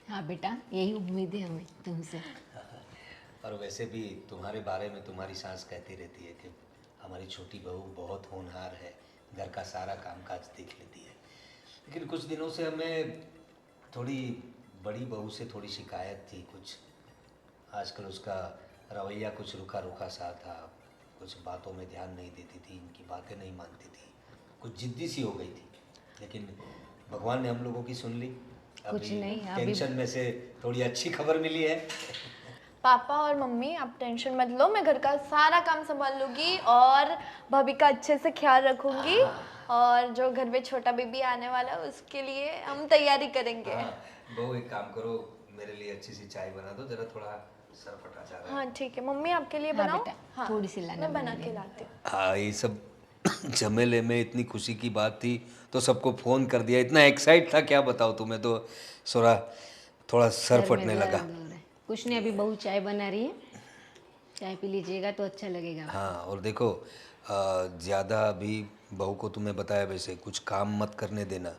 हाँ बेटा, यही उम्मीद है हमें तुमसे। और वैसे भी तुम्हारे बारे में तुम्हारी सास कहती रहती है कि हमारी छोटी बहू बहुत होनहार है, घर का सारा कामकाज देख लेती है। लेकिन कुछ दिनों से हमें थोड़ी बड़ी बहू से थोड़ी शिकायत थी, कुछ आजकल उसका रवैया कुछ रुखा रुखा सा था, कुछ बातों में ध्यान नहीं देती थी, इनकी बातें नहीं मानती थी, कुछ जिद्दी सी हो गई थी। लेकिन भगवान ने हम लोगों की सुन ली। कुछ नहीं, अभी टेंशन में से थोड़ी अच्छी खबर मिली है। पापा और मम्मी आप टेंशन मत लो, मैं घर का सारा काम संभाल लूँगी और भाभी का अच्छे से ख्याल रखूँगी, और जो घर में छोटा बेबी आने वाला है उसके लिए हम तैयारी करेंगे। हाँ, बहू एक काम करो, मेरे लिए अच्छी सी चाय बना दो, जरा थोड़ा सर फटा जा रहा है। हाँ ठीक है मम्मी, आपके लिए हाँ बनाओ। बेटा, थोड़ी सी लाना मैं बना बना के लेना। लाती हूँ। हाँ, ये सब झमेले में इतनी खुशी की बात थी तो सबको फ़ोन कर दिया, इतना एक्साइट था क्या बताओ तुम्हें, तो थोड़ा सर में फटने दर्द लगा। हो रहा है। कुछ नहीं, अभी बहू चाय बना रही है, चाय पी लीजिएगा तो अच्छा लगेगा। हाँ, और देखो ज़्यादा अभी बहू को तुम्हें बताया वैसे कुछ काम मत करने देना।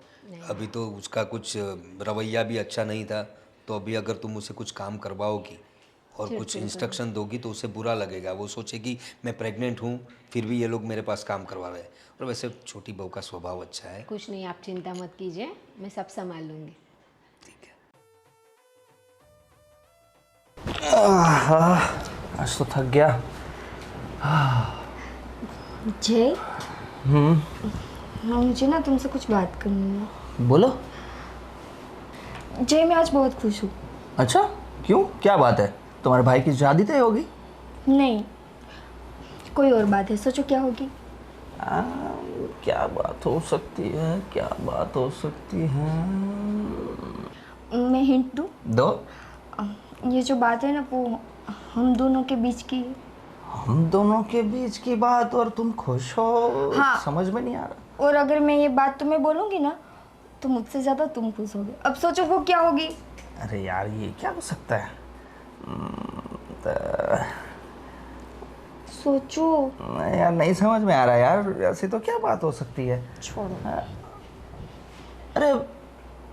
अभी तो उसका कुछ रवैया भी अच्छा नहीं था, तो अभी अगर तुम उसे कुछ काम करवाओगी और कुछ इंस्ट्रक्शन दोगी तो उसे बुरा लगेगा। वो सोचेगी मैं प्रेग्नेंट हूँ फिर भी ये लोग मेरे पास काम करवा रहे हैं। और वैसे छोटी बहू का स्वभाव अच्छा है। कुछ नहीं, आप चिंता मत कीजिए, मैं सब संभाल लूँगी। आज तो थक गया। जय, हाँ मुझे ना तुमसे कुछ बात करनी है। बोलो। जय, मैं आज बहुत खुश हूँ। अच्छा, क्यों, क्या बात है? तुम्हारे भाई की शादी तय होगी? नहीं, कोई और बात है, सोचो क्या होगी। क्या बात हो सकती है, क्या बात हो सकती है? मैं हिंट दूँ? दो। ये जो बात है ना वो हम दोनों के बीच की है। हम दोनों के बीच की बात और तुम खुश हो? हाँ। समझ में नहीं आ रहा। और अगर मैं ये बात तुम्हें बोलूँगी ना तो मुझसे ज़्यादा तुम खुश होगे। अब सोचो वो क्या होगी। अरे यार, ये क्या हो सकता है? सोचो। यार नहीं समझ में आ रहा यार, ऐसी तो क्या बात हो सकती है? छोड़ो। अरे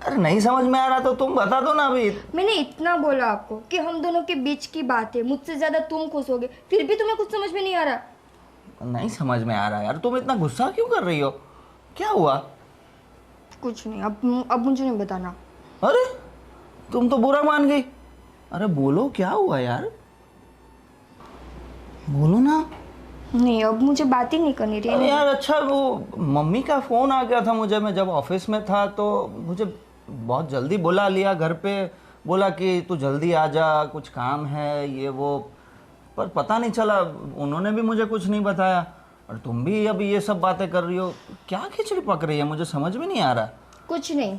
अरे नहीं समझ में आ रहा तो तुम बता दो ना अभी। मैंने इतना बोला आपको कि हम दोनों के बीच की बात है, मुझसे ज़्यादा तुम खुश होगे, फिर भी तुम्हें कुछ समझ में नहीं आ रहा। नहीं समझ में आ रहा यार, तुम इतना गुस्सा क्यों कर रही हो? क्या हुआ? कुछ नहीं, अब मुझे नहीं बताना। अरे तुम तो बुरा मान गई। अरे बोलो, क्या हुआ यार? बोलो ना। नहीं, अब मुझे बात ही नहीं करनी अरे रही। यार, अच्छा वो मम्मी का फ़ोन आ गया था मुझे, मैं जब ऑफिस में था तो मुझे बहुत जल्दी बुला लिया घर पे, बोला कि तू जल्दी आ जा, कुछ काम है ये वो। पर पता नहीं चला, उन्होंने भी मुझे कुछ नहीं बताया और तुम भी अभी ये सब बातें कर रही हो। क्या खिचड़ी पक रही है, मुझे समझ में नहीं आ रहा। कुछ नहीं।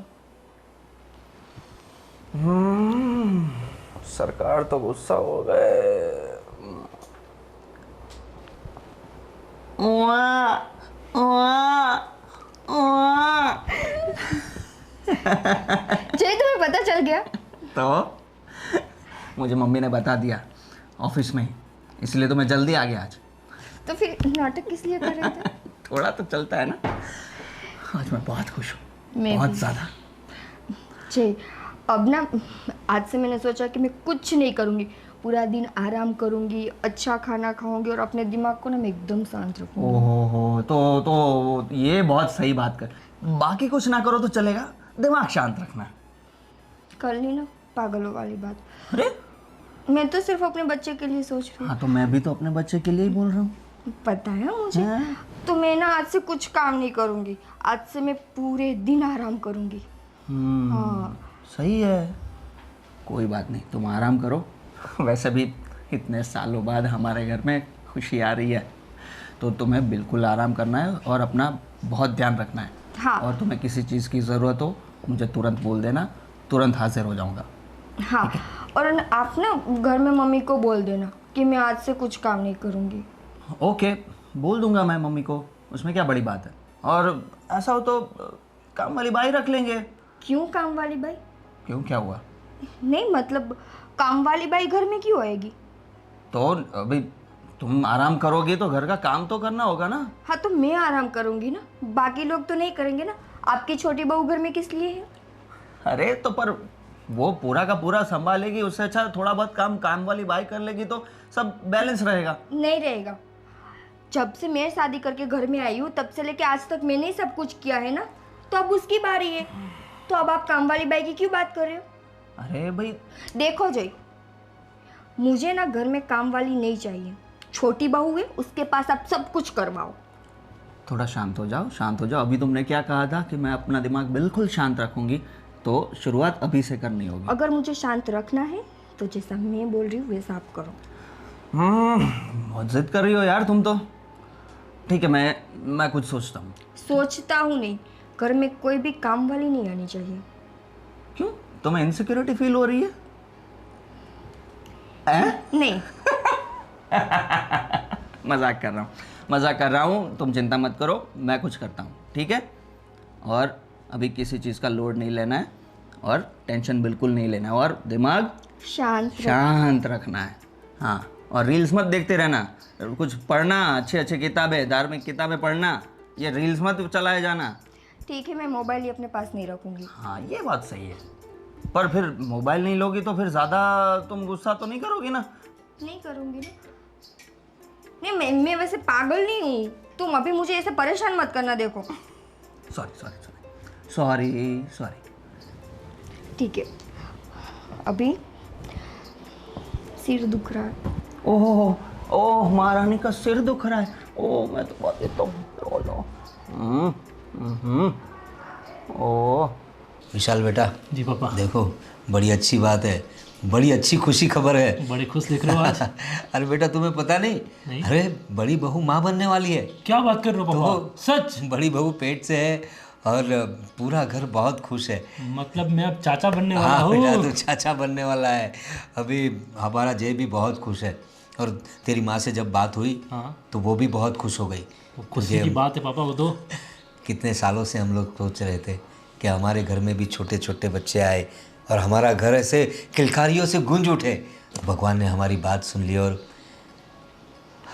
सरकार तो गुस्सा हो गए। जय, तुम्हें पता चल गया? तो मुझे मम्मी ने बता दिया ऑफिस में ही, इसलिए तो मैं जल्दी आ गया आज। तो फिर नाटक किस लिए कर रहे थे? थोड़ा तो चलता है ना। आज मैं बहुत खुश हूँ, मैं बहुत भी। ज़्यादा। जय, अब ना आज से मैंने सोचा कि मैं कुछ नहीं करूँगी, पूरा दिन आराम करूँगी, अच्छा खाना खाऊंगी और अपने दिमाग को ना मैं एकदम शांत रखूँगी। ओहो, तो ये बहुत सही बात कर। बाकी कुछ ना करो तो चलेगा, दिमाग शांत रखना। कर ली ना पागलों वाली बात। अरे मैं तो सिर्फ अपने बच्चे के लिए सोच रही हाँ, तो मैं भी तो अपने बच्चे के लिए ही बोल रहा हूँ। हूँ। पता है मुझे। हाँ। तो मैं ना आज से कुछ काम नहीं करूँगी, आज से मैं पूरे दिन आराम करूँगी। हाँ। सही है, कोई बात नहीं, तुम आराम करो। वैसे भी इतने सालों बाद हमारे घर में खुशी आ रही है, तो तुम्हें बिल्कुल आराम करना है और अपना बहुत ध्यान रखना है। हाँ। और तुम्हें किसी चीज़ की ज़रूरत हो मुझे तुरंत बोल देना, तुरंत हाजिर हो जाऊंगा। हाँ, और आप ना घर में मम्मी को बोल देना कि मैं आज से कुछ काम नहीं करूँगी। ओके, बोल दूंगा मैं मम्मी को, उसमें क्या बड़ी बात है। और ऐसा हो तो काम वाली बाई रख लेंगे। क्यों काम वाली बाई? क्यों, क्या हुआ? नहीं मतलब काम वाली बाई घर में क्यों आएगी? तो अभी तुम आराम करोगे तो घर का काम तो करना होगा ना। हाँ, तो मैं आराम करूँगी ना, बाकी लोग तो नहीं करेंगे ना। आपकी छोटी बहू घर में किस लिए है? अरे तो पर वो पूरा का पूरा संभालेगी, उससे अच्छा थोड़ा बहुत काम वाली बाई कर लेगी तो सब बैलेंस रहेगा। नहीं रहेगा। जब से मैं शादी करके घर में आई हूँ तब से लेके आज तक मैंने ही सब कुछ किया है ना, तो अब उसकी बारी है। तो अब आप काम वाली बाई की क्यों बात कर रहे हो? अरे भाई देखो जय, मुझे ना घर में काम वाली नहीं चाहिए। छोटी बहू है, उसके पास आप सब कुछ करवाओ। थोड़ा शांत हो जाओ, शांत हो जाओ। अभी तुमने क्या कहा था कि मैं अपना दिमाग बिल्कुल शांत रखूंगी, तो शुरुआत अभी से करनी होगी। अगर मुझे शांत रखना है तो जैसा मैं बोल रही हूँ वैसा आप करो। बहुत जिद कर रही हो यार तुम तो। ठीक है, मैं कुछ सोचता हूँ। सोचता हूँ नहीं, घर में कोई भी काम वाली नहीं आनी चाहिए। क्यों, तुम्हें इनसिक्योरिटी फील हो रही है? नहीं। मजाक कर रहा हूँ, तुम चिंता मत करो, मैं कुछ करता हूँ, ठीक है? और अभी किसी चीज़ का लोड नहीं लेना है और टेंशन बिल्कुल नहीं लेना है और दिमाग शांत रखना है। हाँ, और रील्स मत देखते रहना, कुछ पढ़ना, अच्छे अच्छे किताबें, धार्मिक किताबें पढ़ना, ये रील्स मत चलाए जाना। ठीक है, मैं मोबाइल ही अपने पास नहीं रखूंगी। हाँ ये बात सही है, पर फिर मोबाइल नहीं लोगी तो फिर ज़्यादा तुम गुस्सा तो नहीं करोगी ना? नहीं करूंगी ना। नहीं, मैं वैसे पागल नहीं हूँ। तुम अभी मुझे ऐसे परेशान मत करना। देखो, sorry sorry sorry sorry sorry. ठीक है, अभी सिर दुख रहा है। ओह ओह, महारानी का सिर दुख रहा है। ओह मैं तो बात देता हूँ। लो लो। ओह विशाल बेटा, जी पापा। देखो बड़ी अच्छी बात है, बड़ी अच्छी खुशी खबर है। बड़े खुश दिख रहे हो आज। अरे बेटा तुम्हें पता नहीं? अरे बड़ी बहू माँ बनने वाली है। क्या बात कर रहे हो पापा? सच? बड़ी बहू पेट से है और पूरा घर बहुत खुश है। मतलब मैं अब चाचा बनने वाला हाँ बेटा, हूँ। तू चाचा बनने वाला है। अभी हमारा जय भी बहुत खुश है और तेरी माँ से जब बात हुई हाँ। तो वो भी बहुत खुश हो गई। खुशी की बात है पापा वो तो। कितने सालों से हम लोग सोच रहे थे कि हमारे घर में भी छोटे छोटे बच्चे आए और हमारा घर ऐसे किलकारियों से गूंज उठे। भगवान ने हमारी बात सुन ली और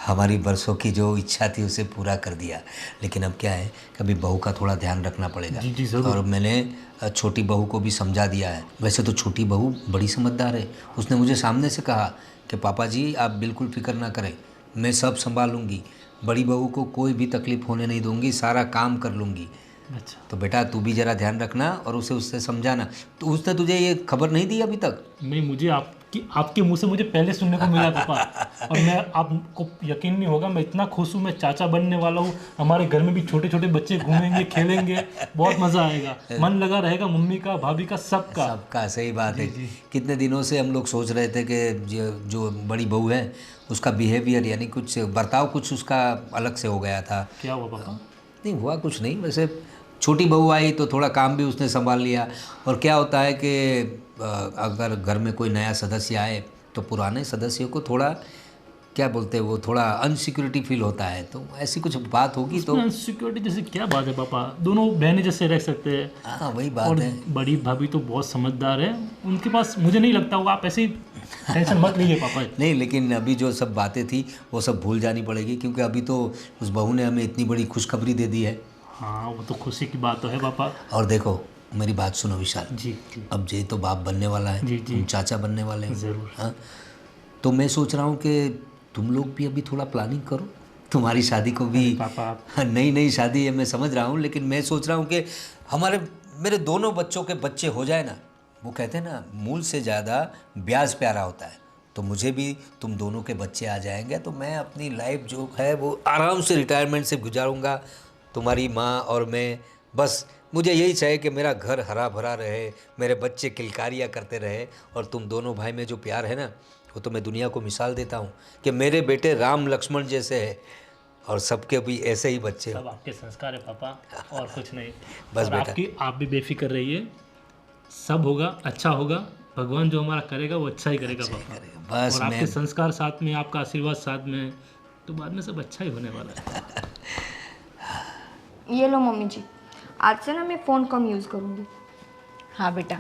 हमारी बरसों की जो इच्छा थी उसे पूरा कर दिया। लेकिन अब क्या है, कभी बहू का थोड़ा ध्यान रखना पड़ेगा। जी जी जरूर। और मैंने छोटी बहू को भी समझा दिया है। वैसे तो छोटी बहू बड़ी समझदार है। उसने मुझे सामने से कहा कि पापा जी आप बिल्कुल फिक्र ना करें, मैं सब संभालूंगी, बड़ी बहू को कोई भी तकलीफ होने नहीं दूंगी, सारा काम कर लूँगी। अच्छा। तो बेटा तू भी ज़रा ध्यान रखना और उसे उससे समझाना। तो उसने तुझे ये खबर नहीं दी अभी तक? नहीं, मुझे आपके मुंह से मुझे पहले सुनने को मिला पापा। और मैं, आपको यकीन नहीं होगा, मैं इतना खुश हूँ, मैं चाचा बनने वाला हूँ। हमारे घर में भी छोटे छोटे बच्चे घूमेंगे, खेलेंगे, बहुत मज़ा आएगा, मन लगा रहेगा मम्मी का, भाभी का, सबका। सबका सही बात है। कितने दिनों से हम लोग सोच रहे थे कि जो बड़ी बहू है उसका बिहेवियर यानी कुछ बर्ताव कुछ उसका अलग से हो गया था। क्या हुआ पापा? नहीं हुआ कुछ नहीं, वैसे छोटी बहू आई तो थोड़ा काम भी उसने संभाल लिया। और क्या होता है कि अगर घर में कोई नया सदस्य आए तो पुराने सदस्यों को थोड़ा क्या बोलते हैं वो थोड़ा अनसिक्योरिटी फील होता है। तो ऐसी कुछ बात होगी तो सिक्योरिटी जैसे क्या बात है पापा? दोनों बहनें जैसे रह सकते हैं। हाँ वही बात और है। बड़ी भाभी तो बहुत समझदार है, उनके पास मुझे नहीं लगता होगा। आप ऐसे ही टेंशन मत लीजिए पापा। नहीं लेकिन अभी जो सब बातें थी वो सब भूल जानी पड़ेगी, क्योंकि अभी तो उस बहू ने हमें इतनी बड़ी खुशखबरी दे दी है। हाँ वो तो खुशी की बात तो है पापा। और देखो मेरी बात सुनो विशाल, जी जी अब जय तो बाप बनने वाला है, जी, जी। तुम चाचा बनने वाले हो। ज़रूर। हाँ, तो मैं सोच रहा हूँ कि तुम लोग भी अभी थोड़ा प्लानिंग करो, तुम्हारी शादी को भी। पापा हाँ, नई शादी है मैं समझ रहा हूँ, लेकिन मैं सोच रहा हूँ कि मेरे दोनों बच्चों के बच्चे हो जाए ना, वो कहते हैं ना मूल से ज़्यादा ब्याज प्यारा होता है। तो मुझे भी तुम दोनों के बच्चे आ जाएंगे तो मैं अपनी लाइफ जो है वो आराम से रिटायरमेंट से गुजारूंगा, तुम्हारी माँ और मैं। बस मुझे यही चाहिए कि मेरा घर हरा भरा रहे, मेरे बच्चे किलकारियाँ करते रहे, और तुम दोनों भाई में जो प्यार है ना वो तो मैं दुनिया को मिसाल देता हूँ कि मेरे बेटे राम लक्ष्मण जैसे है और सबके भी ऐसे ही बच्चे हो। सब आपके संस्कार है पापा, और कुछ नहीं। बस और बेटा। आप भी बेफिक्र रहिए, सब होगा, अच्छा होगा। भगवान जो हमारा करेगा वो अच्छा ही करेगा पापा। बस और आपके मैं संस्कार साथ में, आपका आशीर्वाद साथ में, तो बाद में सब अच्छा ही होने वाला है। ये लो मम्मी जी, आज से ना मैं फ़ोन कम यूज़ करूँगी। हाँ बेटा,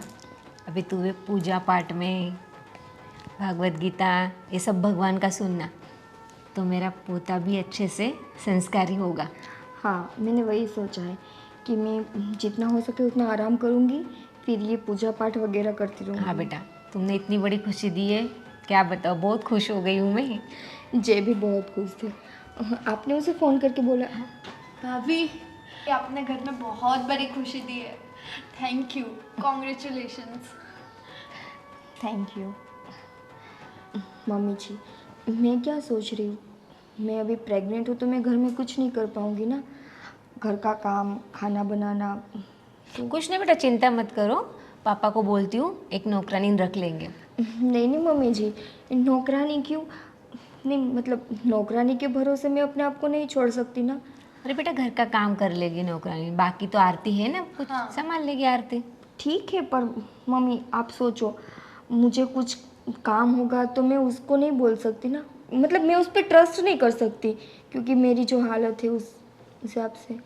अभी तू भी पूजा पाठ में, भागवत गीता, ये सब भगवान का सुनना, तो मेरा पोता भी अच्छे से संस्कारी होगा। हाँ, मैंने वही सोचा है कि मैं जितना हो सके उतना आराम करूँगी, फिर ये पूजा पाठ वगैरह करती रहूँगी। हाँ बेटा, तुमने इतनी बड़ी खुशी दी है, क्या बताओ, बहुत खुश हो गई हूँ मैं। जय भी बहुत खुश थे। आपने उसे फ़ोन करके बोला? भाभी, आपने घर में बहुत बड़ी खुशी दी है। Thank you, congratulations. Thank you mummy ji. मैं क्या सोच रही हूँ, मैं अभी प्रेग्नेंट हूँ तो मैं घर में कुछ नहीं कर पाऊँगी ना, घर का काम, खाना बनाना। कुछ नहीं बेटा, चिंता मत करो, पापा को बोलती हूँ एक नौकरानी रख लेंगे। नहीं मम्मी जी, नौकरानी क्यों? नहीं मतलब नौकरानी के भरोसे मैं अपने आप को नहीं छोड़ सकती ना। अरे बेटा, घर का काम कर लेगी नौकरानी, बाकी तो आरती है ना, कुछ संभाल लेगी आरती। ठीक है, पर मम्मी आप सोचो, मुझे कुछ काम होगा तो मैं उसको नहीं बोल सकती ना, मतलब मैं उस पर ट्रस्ट नहीं कर सकती, क्योंकि मेरी जो हालत है उस हिसाब से।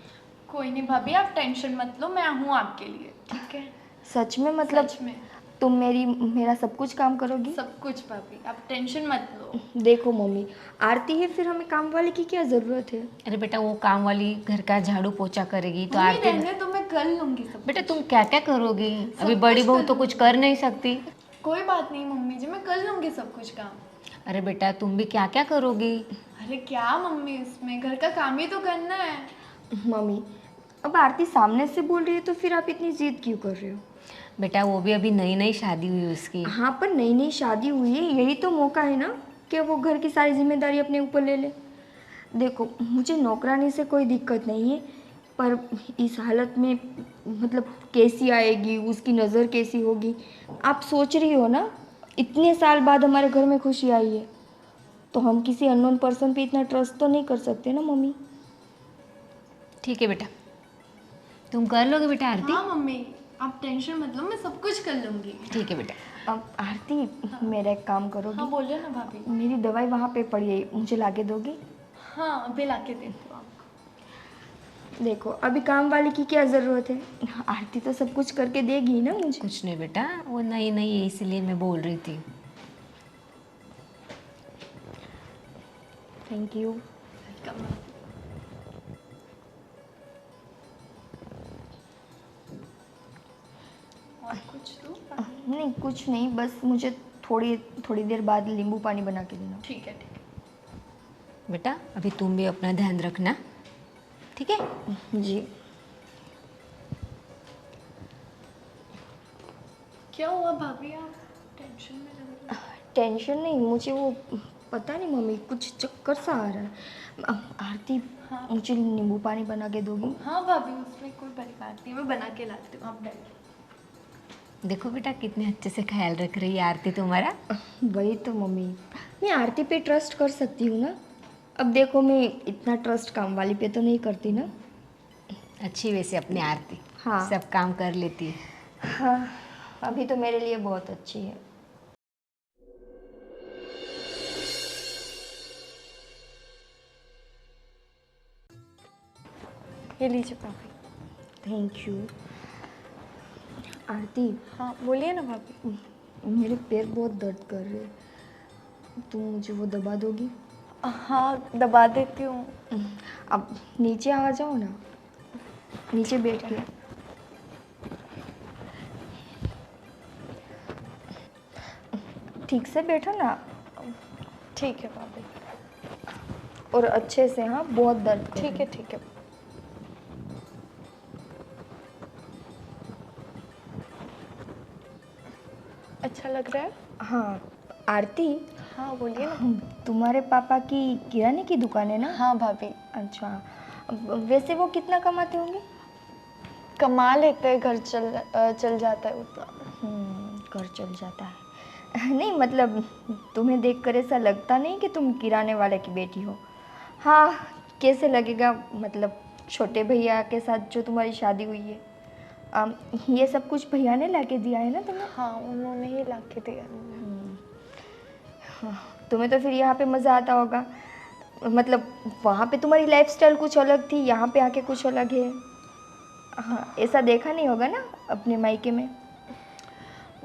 कोई नहीं भाभी, आप टेंशन मत लो, मैं हूँ आपके लिए, ठीक है? सच में मतलब सच में। तुम मेरा सब कुछ काम करोगी? सब कुछ भाभी, आप टेंशन मत लो। देखो मम्मी, आरती है, फिर हमें काम वाले की क्या ज़रूरत है? अरे बेटा वो काम वाली घर का झाड़ू पोछा करेगी तो मम्मी आरती। रहने तो मैं कर लूंगी सब। बेटा तुम क्या क्या करोगी? अभी बड़ी बहू तो कुछ कर नहीं सकती। कोई बात नहीं मम्मी जी, मैं कर लूंगी सब कुछ काम। अरे बेटा तुम भी क्या क्या करोगी? अरे क्या मम्मी, इसमें घर का काम ही तो करना है। मम्मी, अब आरती सामने से बोल रही है तो फिर आप इतनी जिद क्यों कर रहे हो? बेटा वो भी अभी नई नई शादी हुई उसकी। हाँ, पर नई नई शादी हुई है, यही तो मौका है ना कि वो घर की सारी जिम्मेदारी अपने ऊपर ले ले। देखो मुझे नौकरानी से कोई दिक्कत नहीं है, पर इस हालत में मतलब कैसी आएगी, उसकी नज़र कैसी होगी? आप सोच रही हो ना, इतने साल बाद हमारे घर में खुशी आई है, तो हम किसी अननोन पर्सन पे इतना ट्रस्ट तो नहीं कर सकते ना मम्मी। ठीक है बेटा, तुम कर लोगे बेटा आरती? हाँ मम्मी, आप टेंशन मत लो, मैं सब कुछ कर लूंगी। ठीक है बेटा। अब आरती, मेरा एक काम करोगी? हाँ बोलिए ना भाभी। मेरी दवाई वहाँ पे पड़ी है, मुझे लाके दोगी? हाँ अभी लाके देती हूँ आपको। देखो अभी काम वाली की क्या ज़रूरत है, आरती तो सब कुछ करके देगी ना मुझे। कुछ नहीं बेटा, वो नई नई है इसलिए मैं बोल रही थी। Thank you. वेलकम। और कुछ तो? नहीं कुछ नहीं, बस मुझे थोड़ी देर बाद नींबू पानी बना के देना। ठीक है ठीक है। बेटा अभी तुम भी अपना ध्यान रखना, ठीक है? जी। क्या हुआ भाभी, आप टेंशन में लग रही हैं? टेंशन नहीं, मुझे वो पता नहीं मम्मी, कुछ चक्कर सा आ रहा है। आरती, हाँ। मुझे नींबू पानी बना के दोगी? हाँ भाभी, उसमें कोई बड़ी बात नहीं, मैं बना के लाती हूँ, आप डरिए। देखो बेटा कितने अच्छे से ख्याल रख रही है आरती तुम्हारा। वही तो मम्मी, मैं आरती पे ट्रस्ट कर सकती हूँ ना। अब देखो मैं इतना ट्रस्ट काम वाली पे तो नहीं करती ना। अच्छी वैसे अपनी आरती, हाँ। सब काम कर लेती है। हाँ, अभी तो मेरे लिए बहुत अच्छी है। ये लीजिए भाभी। Thank you. आरती, हाँ बोलिए ना भाभी। मेरे पैर बहुत दर्द कर रहे हैं, तुम मुझे वो दबा दोगी? हाँ दबा देती हूँ। अब नीचे आ जाओ ना, नीचे बैठ के। ठीक से बैठो ना। ठीक है भाभी। और अच्छे से, हाँ बहुत दर्द कर ठीक है ठीक है। अच्छा लग रहा है? हाँ आरती, हाँ बोलिए ना। तुम्हारे पापा की किराने की दुकान है ना? हाँ भाभी। अच्छा, वैसे वो कितना कमाते होंगे? कमा लेते हैं, घर चल जाता है उतना। घर चल जाता है। नहीं मतलब तुम्हें देखकर ऐसा लगता नहीं कि तुम किराने वाले की बेटी हो। हाँ, कैसे लगेगा, मतलब छोटे भैया के साथ जो तुम्हारी शादी हुई है, ये सब कुछ भैया ने लाके दिया है ना तुम्हें? हाँ उन्होंने ही ला के दिया। तुम्हें तो फिर यहाँ पे मज़ा आता होगा। मतलब वहाँ पे तुम्हारी लाइफस्टाइल कुछ अलग थी, यहाँ पे आके कुछ अलग है। हाँ, ऐसा देखा नहीं होगा ना अपने मायके में?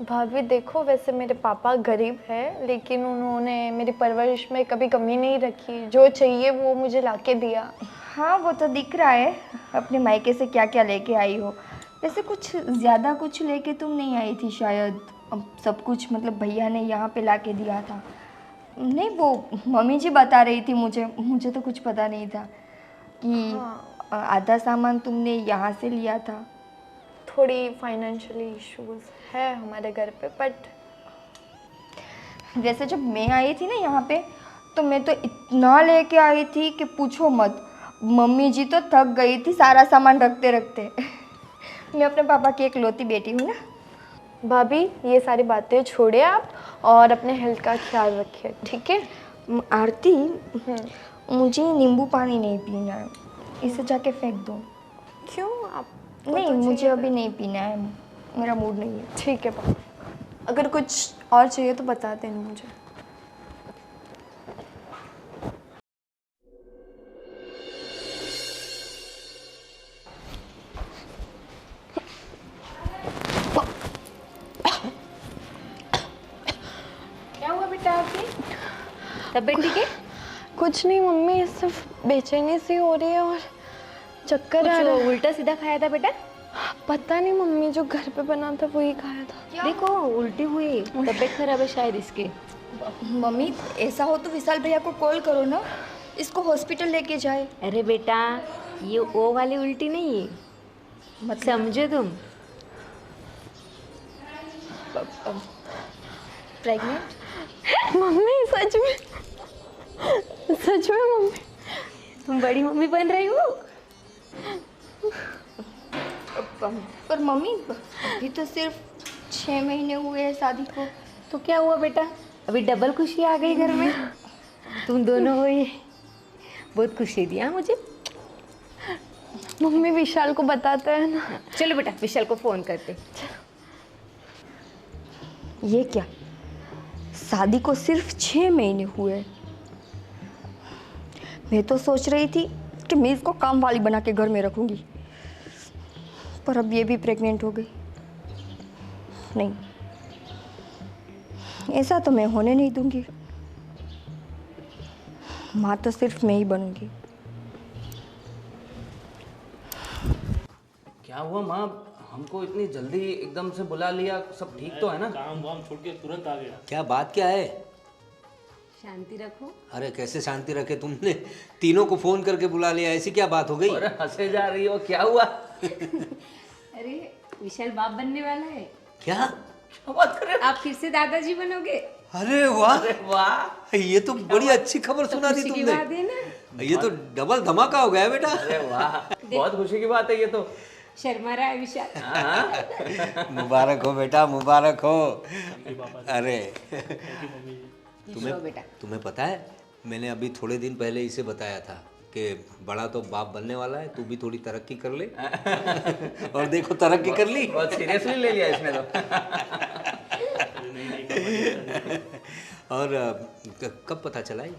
भाभी देखो, वैसे मेरे पापा गरीब है, लेकिन उन्होंने मेरी परवरिश में कभी कमी नहीं रखी, जो चाहिए वो मुझे लाके दिया। हाँ वो तो दिख रहा है, अपने मायके से क्या क्या लेके आई हो। वैसे कुछ ज़्यादा कुछ लेके तुम नहीं आई थी शायद, अब सब कुछ मतलब भैया ने यहाँ पे लाके दिया था। नहीं वो मम्मी जी बता रही थी मुझे तो कुछ पता नहीं था कि हाँ। आधा सामान तुमने यहाँ से लिया था। थोड़ी फाइनेंशियली इश्यूज है हमारे घर पे, बट वैसे जब मैं आई थी ना यहाँ पे, तो मैं तो इतना लेके आई थी कि पूछो मत। मम्मी जी तो थक गई थी सारा सामान रखते रखते। मैं अपने पापा की इकलौती बेटी हूँ ना। भाभी ये सारी बातें छोड़िए आप, और अपने हेल्थ का ख्याल रखिए, ठीक है? आरती, मुझे नींबू पानी नहीं पीना है, इसे जाके फेंक दो। क्यों? आप नहीं मुझे अभी नहीं पीना है, मेरा मूड नहीं है। ठीक है भाभी, अगर कुछ और चाहिए तो बता देना मुझे। तबीयत ठीक है? कुछ नहीं मम्मी, सिर्फ बेचैनी सी हो रही है और चक्कर आ रहा कुछ है। उल्टा सीधा खाया था बेटा? पता नहीं मम्मी, जो घर पे बना था वही खाया था। देखो उल्टी हुई, तबीयत खराब है शायद इसके। मम्मी ऐसा हो तो विशाल भैया को कॉल करो ना, इसको हॉस्पिटल लेके जाए। अरे बेटा ये वो वाली उल्टी नहीं है, मत समझो तुम। प्रेग्नेंट? मम्मी सच में, सच में मम्मी। तुम बड़ी मम्मी बन रही हो। पर मम्मी अभी तो सिर्फ 6 महीने हुए हैं शादी को। तो क्या हुआ बेटा, अभी डबल खुशी आ गई घर में। तुम दोनों हो, ये बहुत खुशी दी मुझे। मम्मी विशाल को बताते हैं ना। चलो बेटा विशाल को फोन करते। ये क्या, शादी को सिर्फ 6 महीने हुए। मैं तो सोच रही थी कि मैं इसको काम वाली बना के घर में रखूंगी, पर अब ये भी प्रेग्नेंट हो गई। नहीं, ऐसा तो मैं होने नहीं दूंगी। माँ तो सिर्फ मैं ही बनूंगी। क्या हुआ माँ, हमको इतनी जल्दी एकदम से बुला लिया, सब ठीक तो है ना? काम वाम छोड़ के तुरंत आ गया। क्या बात क्या है? शांति रखो। अरे कैसे शांति रखे, तुमने तीनों को फोन करके बुला लिया, ऐसी क्या बात हो गई? अरे हंसे जा रही हो, क्या हुआ? अरे विशाल बाप बनने वाला है। क्या? क्या बात कर रहे हो? आप फिर से दादाजी बनोगे। अरे वाह, अरे वाह, ये तो बड़ी अच्छी खबर सुना दी खुशी की बात तुमने। है ना। ये तो डबल धमाका हो गया बेटा। अरे वाह, बहुत खुशी की बात है ये तो। शर्मा रहा है विशाल। मुबारक हो बेटा, मुबारक हो। अरे बेटा तुम्हें पता है, मैंने अभी थोड़े दिन पहले इसे बताया था कि बड़ा तो बाप बनने वाला है, तू भी थोड़ी तरक्की कर ले। और देखो तरक्की कर ली। बहुत सीरियसली ले लिया इसने तो। और कब पता चला ये?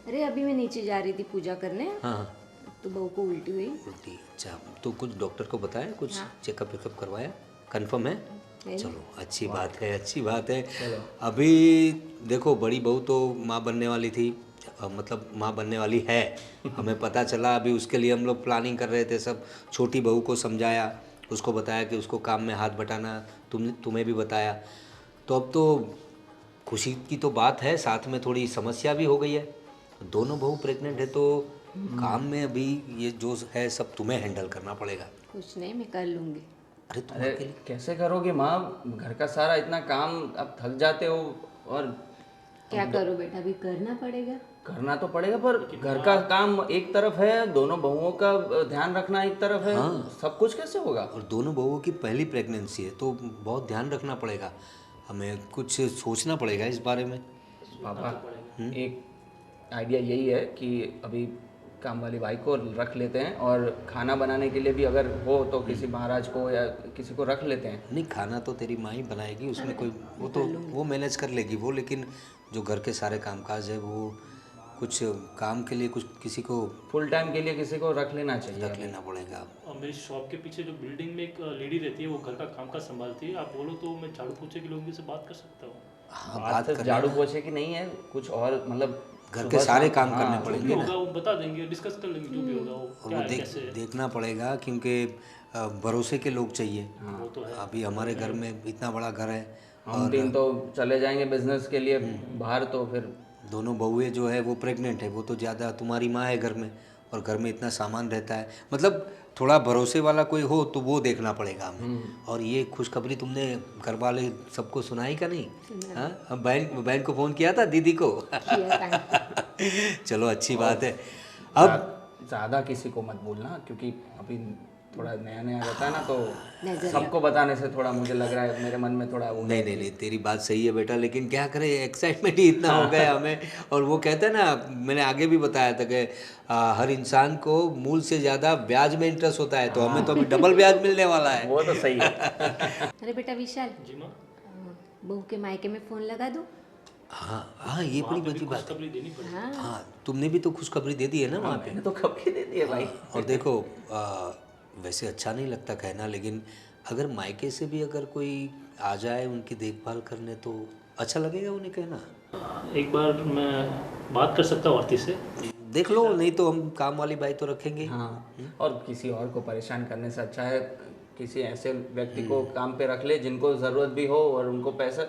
अरे अभी मैं नीचे जा रही थी पूजा करने, हाँ, तो बहू को उल्टी हुई। उल्टी? अच्छा, तो कुछ डॉक्टर को बताया, कुछ चेकअप वेकअप करवाया, कंफर्म है? चलो अच्छी बात है, अच्छी बात है। अभी देखो बड़ी बहू तो माँ बनने वाली थी, मतलब माँ बनने वाली है, हमें पता चला। अभी उसके लिए हम लोग प्लानिंग कर रहे थे सब। छोटी बहू को समझाया, उसको बताया कि उसको काम में हाथ बटाना, तुम्हें भी बताया। तो अब तो खुशी की तो बात है, साथ में थोड़ी समस्या भी हो गई है। दोनों बहू प्रेग्नेंट है तो काम में अभी ये जो है सब तुम्हें हैंडल करना पड़ेगा। कुछ नहीं, मैं कर लूँगी। अरे तुम अरे अकेले? कैसे करोगे माँ, घर का सारा इतना काम, अब थक जाते हो। और क्या करो बेटा, अभी करना पड़ेगा। करना तो पड़ेगा, पर घर का काम एक तरफ है, दोनों बहुओं का ध्यान रखना एक तरफ है। सब कुछ कैसे होगा? और दोनों बहुओं की पहली प्रेगनेंसी है तो बहुत ध्यान रखना पड़ेगा, हमें कुछ सोचना पड़ेगा इस बारे में। पापा एक आइडिया यही है कि अभी काम वाली भाई को रख लेते हैं, और खाना बनाने के लिए भी अगर हो तो किसी महाराज को या किसी को रख लेते हैं। नहीं, खाना तो तेरी माँ ही बनाएगी, उसमें कोई वो तो वो मैनेज कर लेगी वो, लेकिन जो घर के सारे कामकाज है वो कुछ काम के लिए कुछ किसी को फुल टाइम के लिए किसी को रख लेना चाहिए। रख लेना पड़ेगा। और मेरी शॉप के पीछे जो बिल्डिंग में एक लेडी रहती है, वो घर का काम संभालती है। आप बोलो तो मैं झाड़ू पोछे के लोगों से बात कर सकता हूँ। हाँ, बात बात सिर्फ कर झाड़ू पोछे की नहीं है, कुछ और मतलब घर के सारे काम करने जो भी पड़ेंगे ना। होगा वो बता देंगे, डिस्कस कर लेंगे जो भी होगा वो और क्या वो है, कैसे है। देखना पड़ेगा क्योंकि भरोसे के लोग चाहिए। वो तो है। अभी हमारे घर में इतना बड़ा घर है, हम तीन तो चले जाएंगे बिजनेस के लिए बाहर, तो फिर दोनों बहुएं जो है वो प्रेग्नेंट है, वो तो ज़्यादा, तुम्हारी माँ है घर में, और घर में इतना सामान रहता है, मतलब थोड़ा भरोसे वाला कोई हो तो वो देखना पड़ेगा हमें। और ये खुशखबरी तुमने घर वाले सबको सुनाई का नहीं? हाँ, बहन को फ़ोन किया था, दीदी को? चलो अच्छी बात है। अब ज़्यादा किसी को मत बोलना, क्योंकि अभी थोड़ा नया नया रहता है ना, तो सबको बताने से थोड़ा मुझे लग रहा है, मेरे मन में थोड़ा वो। नहीं, तेरी बात सही है बेटा, लेकिन क्या करें, एक्साइटमेंट ही इतना हो गया हमें। और वो कहते हैं ना, मैंने आगे भी बताया था कि हर इंसान को मूल से ज़्यादा ब्याज में इंटरेस्ट होता है, तो हमें तो अभी डबल ब्याज मिलने वाला है। वो तो सही है। अरे बेटा विशाल, जी माँ, बहू के मायके में फ़ोन लगा दूँ? हाँ, ये बड़ी बड़ी बात है। खुशखबरी देनी पड़ेगी। हाँ, तुमने भी तो खुशखबरी दे दी है ना वहाँ पे। मैंने तो कब की दे दी है भाई। और देखो वैसे अच्छा नहीं लगता कहना, लेकिन अगर मायके से भी अगर कोई आ जाए उनकी देखभाल करने तो अच्छा लगेगा उन्हें कहना। एक बार मैं बात कर सकता हूँ आरती से? देख लो, नहीं तो हम काम वाली बाई तो रखेंगे। हाँ, और किसी और को परेशान करने से अच्छा है किसी ऐसे व्यक्ति को काम पे रख ले जिनको ज़रूरत भी हो और उनको पैसा,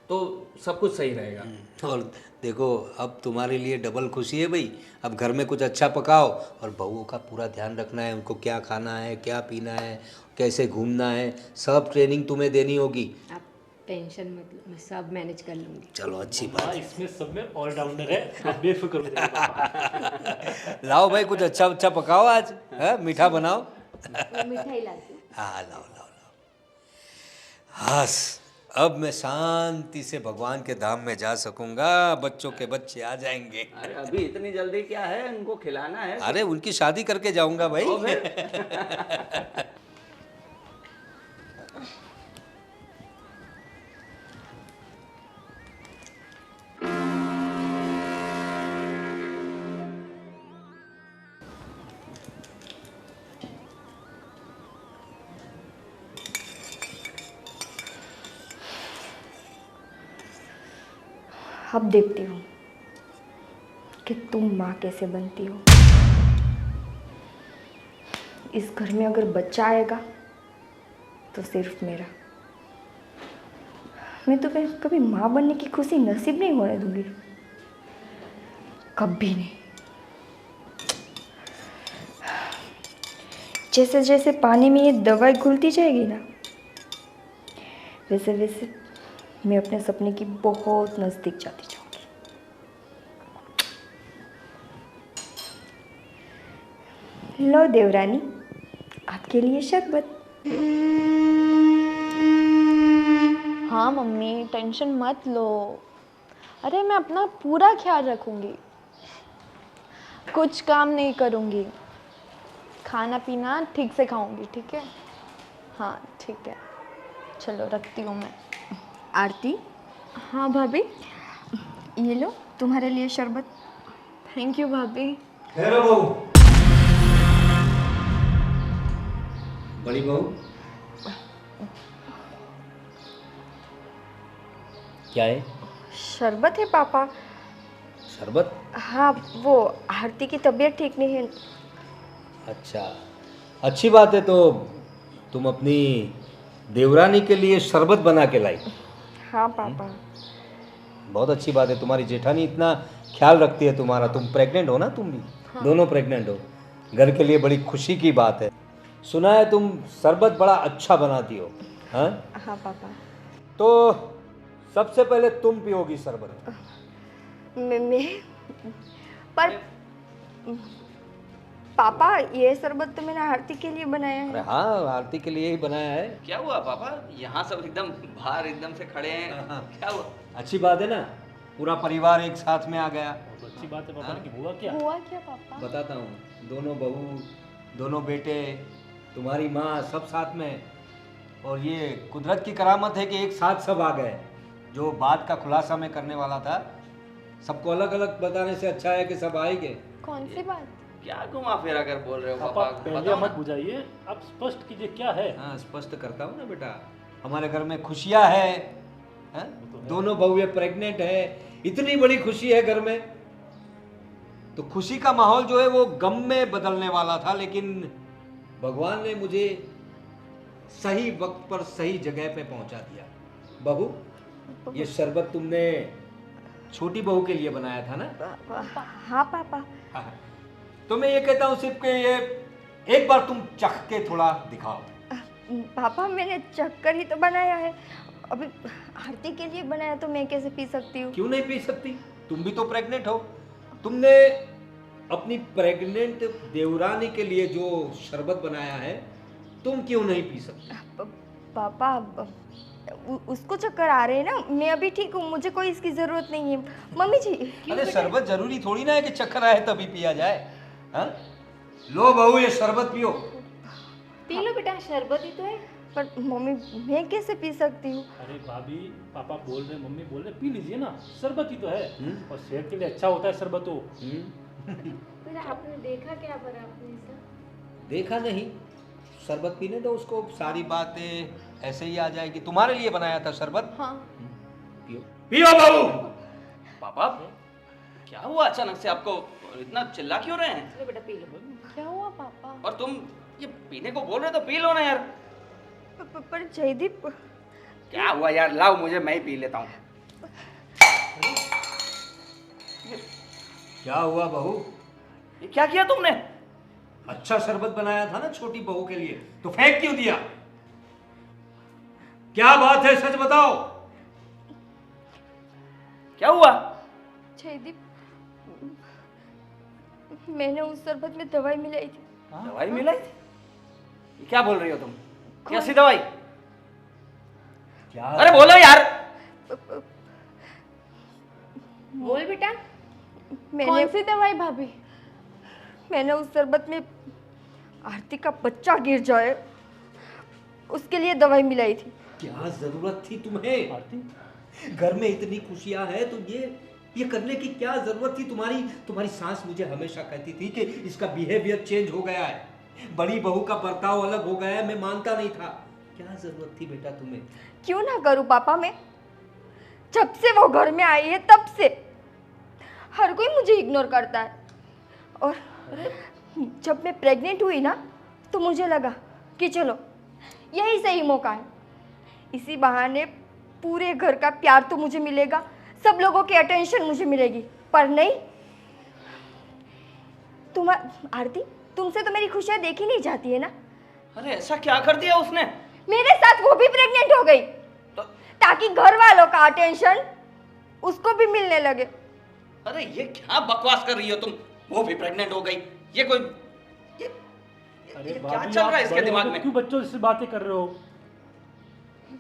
तो सब कुछ सही रहेगा। और देखो, अब तुम्हारे लिए डबल खुशी है भाई। अब घर में कुछ अच्छा पकाओ और बहूओं का पूरा ध्यान रखना है, उनको क्या खाना है, क्या पीना है, कैसे घूमना है, सब ट्रेनिंग तुम्हें देनी होगी। आप टेंशन मत लो, मैं सब मैनेज कर लूँगी। चलो अच्छी बात हाँ, है। इसमें सब में ऑलराउंडर है, आप बेफिक्र हो जाइए पापा। लाओ भाई, कुछ अच्छा अच्छा पकाओ आज, है मीठा बनाओ। मैं मिठाई लाती हूँ। हाँ, लाओ लाओ लाओ। हस, अब मैं शांति से भगवान के धाम में जा सकूंगा, बच्चों के बच्चे आ जाएंगे। अरे अभी इतनी जल्दी क्या है, उनको खिलाना है। अरे उनकी शादी करके जाऊंगा भाई। तो फिर अब देखती हूँ कि तुम माँ कैसे बनती हो। इस घर में अगर बच्चा आएगा तो सिर्फ मेरा। मैं तो कभी माँ बनने की खुशी नसीब नहीं होने दूंगी, कभी नहीं। जैसे जैसे पानी में ये दवाई घुलती जाएगी ना, वैसे वैसे मैं अपने सपने की बहुत नज़दीक जाती जाऊंगी। लो देवरानी, आपके लिए शरबत। हाँ मम्मी, टेंशन मत लो। अरे मैं अपना पूरा ख्याल रखूँगी, कुछ काम नहीं करूँगी, खाना पीना ठीक से खाऊँगी, ठीक है? हाँ ठीक है, चलो रखती हूँ मैं। आरती, हाँ भाभी। ये लो तुम्हारे लिए शरबत। थैंक यू भाभी। हेलो बहू। बड़ी बहू, क्या है? शरबत है पापा। शरबत? हाँ, वो आरती की तबीयत ठीक नहीं है। अच्छा, अच्छी बात है। तो तुम अपनी देवरानी के लिए शरबत बना के लाई? हाँ पापा। बहुत अच्छी बात है, तुम्हारी जेठानी इतना ख्याल रखती है तुम्हारा। तुम प्रेग्नेंट हो ना, तुम भी? हाँ। दोनों प्रेग्नेंट हो, घर के लिए बड़ी खुशी की बात है। सुना है तुम शरबत बड़ा अच्छा बनाती हो। हाँ हाँ पापा। तो सबसे पहले तुम पियोगी शरबत। मैं पर पापा, ये शरबत तो मैंने आरती के लिए बनाया अरे है। हाँ, आरती के लिए ही बनाया है। क्या हुआ पापा, यहाँ सब एकदम बाहर एकदम से खड़े हैं, क्या हुआ? अच्छी बात है ना, पूरा परिवार एक साथ में आ गया। बहुत अच्छी बात है पापा की। हुआ क्या? हुआ क्या पापा? बताता हूँ, दोनों बहू, दोनों बेटे, तुम्हारी माँ, सब साथ में। और ये कुदरत की करामत है कि एक साथ सब आ गए। जो बात का खुलासा मैं करने वाला था, सबको अलग अलग बताने से अच्छा है कि सब आएंगे। कौन सी बात? क्या घुमा फिरा कर बोल रहे हो पापा पापा, पहले बताओ मत ना। बुझाइए, आप स्पष्ट कीजिए क्या है। हाँ, स्पष्ट करता हूँ ना बेटा। हमारे घर में खुशियाँ है, दोनों बहुएं प्रेग्नेंट है, इतनी बड़ी खुशी है घर में। तो खुशी का माहौल जो है वो गम में बदलने वाला था, लेकिन भगवान ने मुझे सही वक्त पर सही जगह पे पहुंचा दिया। बहू, ये शरबत तुमने छोटी बहू के लिए बनाया था ना? हाँ पापा। हाँ। तो मैं ये कहता हूँ सिर्फ कि ये एक बार तुम चख के थोड़ा दिखाओ। पापा, मैंने चक्कर ही तो बनाया है। अभी आरती के लिए बनाया तो मैं कैसे पी सकती हूँ? क्यों नहीं पी सकती? तुम भी तो प्रेग्नेंट हो। तुमने अपनी प्रेग्नेंट देवरानी के लिए जो शरबत बनाया है, तुम क्यों नहीं पी सकती? पापा, उसको चक्कर आ रहे हैं ना, मैं अभी ठीक हूँ, मुझे कोई इसकी जरूरत नहीं है। मम्मी जी। अरे शरबत जरूरी थोड़ी ना है कि चक्कर आए तभी पिया जाए। हाँ? लो बहू, ये शरबत पियो। पी लो बेटा, शरबत ही तो है। पर मम्मी, मैं कैसे पी सकती हूँ? अरे भाभी, पापा बोल रहे, मम्मी बोल रहे, पी लीजिए ना, शरबत ही तो है। और सेहत के लिए अच्छा होता है शरबत तो। फिर आपने देखा क्या बना आपने सब? देखा नहीं, शरबत पीने दो उसको, सारी बातें ऐसे ही आ जाएगी। तुम्हारे लिए बनाया था शरबत। हाँ। पियो पियो बहू। पापा क्या हुआ अचानक से आपको? इतना चिल्ला क्यों रहे हैं? क्या हुआ पापा? और तुम ये पीने को बोल रहे हो तो पी लो ना यार। पर जयदीप, क्या हुआ यार? लाओ मुझे, मैं ही पी लेता हूँ। क्या हुआ बहू? ये क्या किया तुमने? अच्छा शरबत बनाया था ना छोटी बहू के लिए, तो फेंक क्यों दिया? क्या बात है, सच बताओ। क्या हुआ? जयदीप, मैंने उस शरबत में दवाई मिलाई थी। दवाई मिलाई थी? ये क्या बोल रही हो तुम? कैसी दवाई? क्या? अरे बोलो यार। बोल बेटा। मैंने कौन सी दवाई भाभी? मैंने उस शरबत में आरती का बच्चा गिर जाए उसके लिए दवाई मिलाई थी। क्या जरूरत थी तुम्हें? घर में इतनी खुशियां हैं तो ये करने की क्या जरूरत थी? तुम्हारी सास मुझे हमेशा कहती थी कि इसका बिहेवियर चेंज हो गया है, बड़ी बहू का बर्ताव अलग हो गया है। मैं मानता नहीं था। क्या जरूरत थी बेटा तुम्हें? क्यों ना करूं पापा मैं? जब से वो घर में आई है तब से हर कोई मुझे इग्नोर करता है। और जब मैं प्रेग्नेंट हुई ना तो मुझे लगा कि चलो यही सही मौका है, इसी बहाने पूरे घर का प्यार तो मुझे मिलेगा, सब लोगों की अटेंशन मुझे मिलेगी। पर नहीं, आरती, तुमसे तो मेरी खुशियां देखी नहीं जाती है ना। अरे ऐसा क्या कर दिया उसने? मेरे साथ वो भी प्रेग्नेंट हो गई ताकि घर वालों का अटेंशन उसको भी मिलने लगे। अरे ये क्या बकवास कर रही हो तुम? वो भी प्रेग्नेंट हो गई? ये कोई ये क्या भाभी, चल रहा है आप इसके बड़े दिमाग हो, में? क्यों बच्चों से बातें कर रहे हो?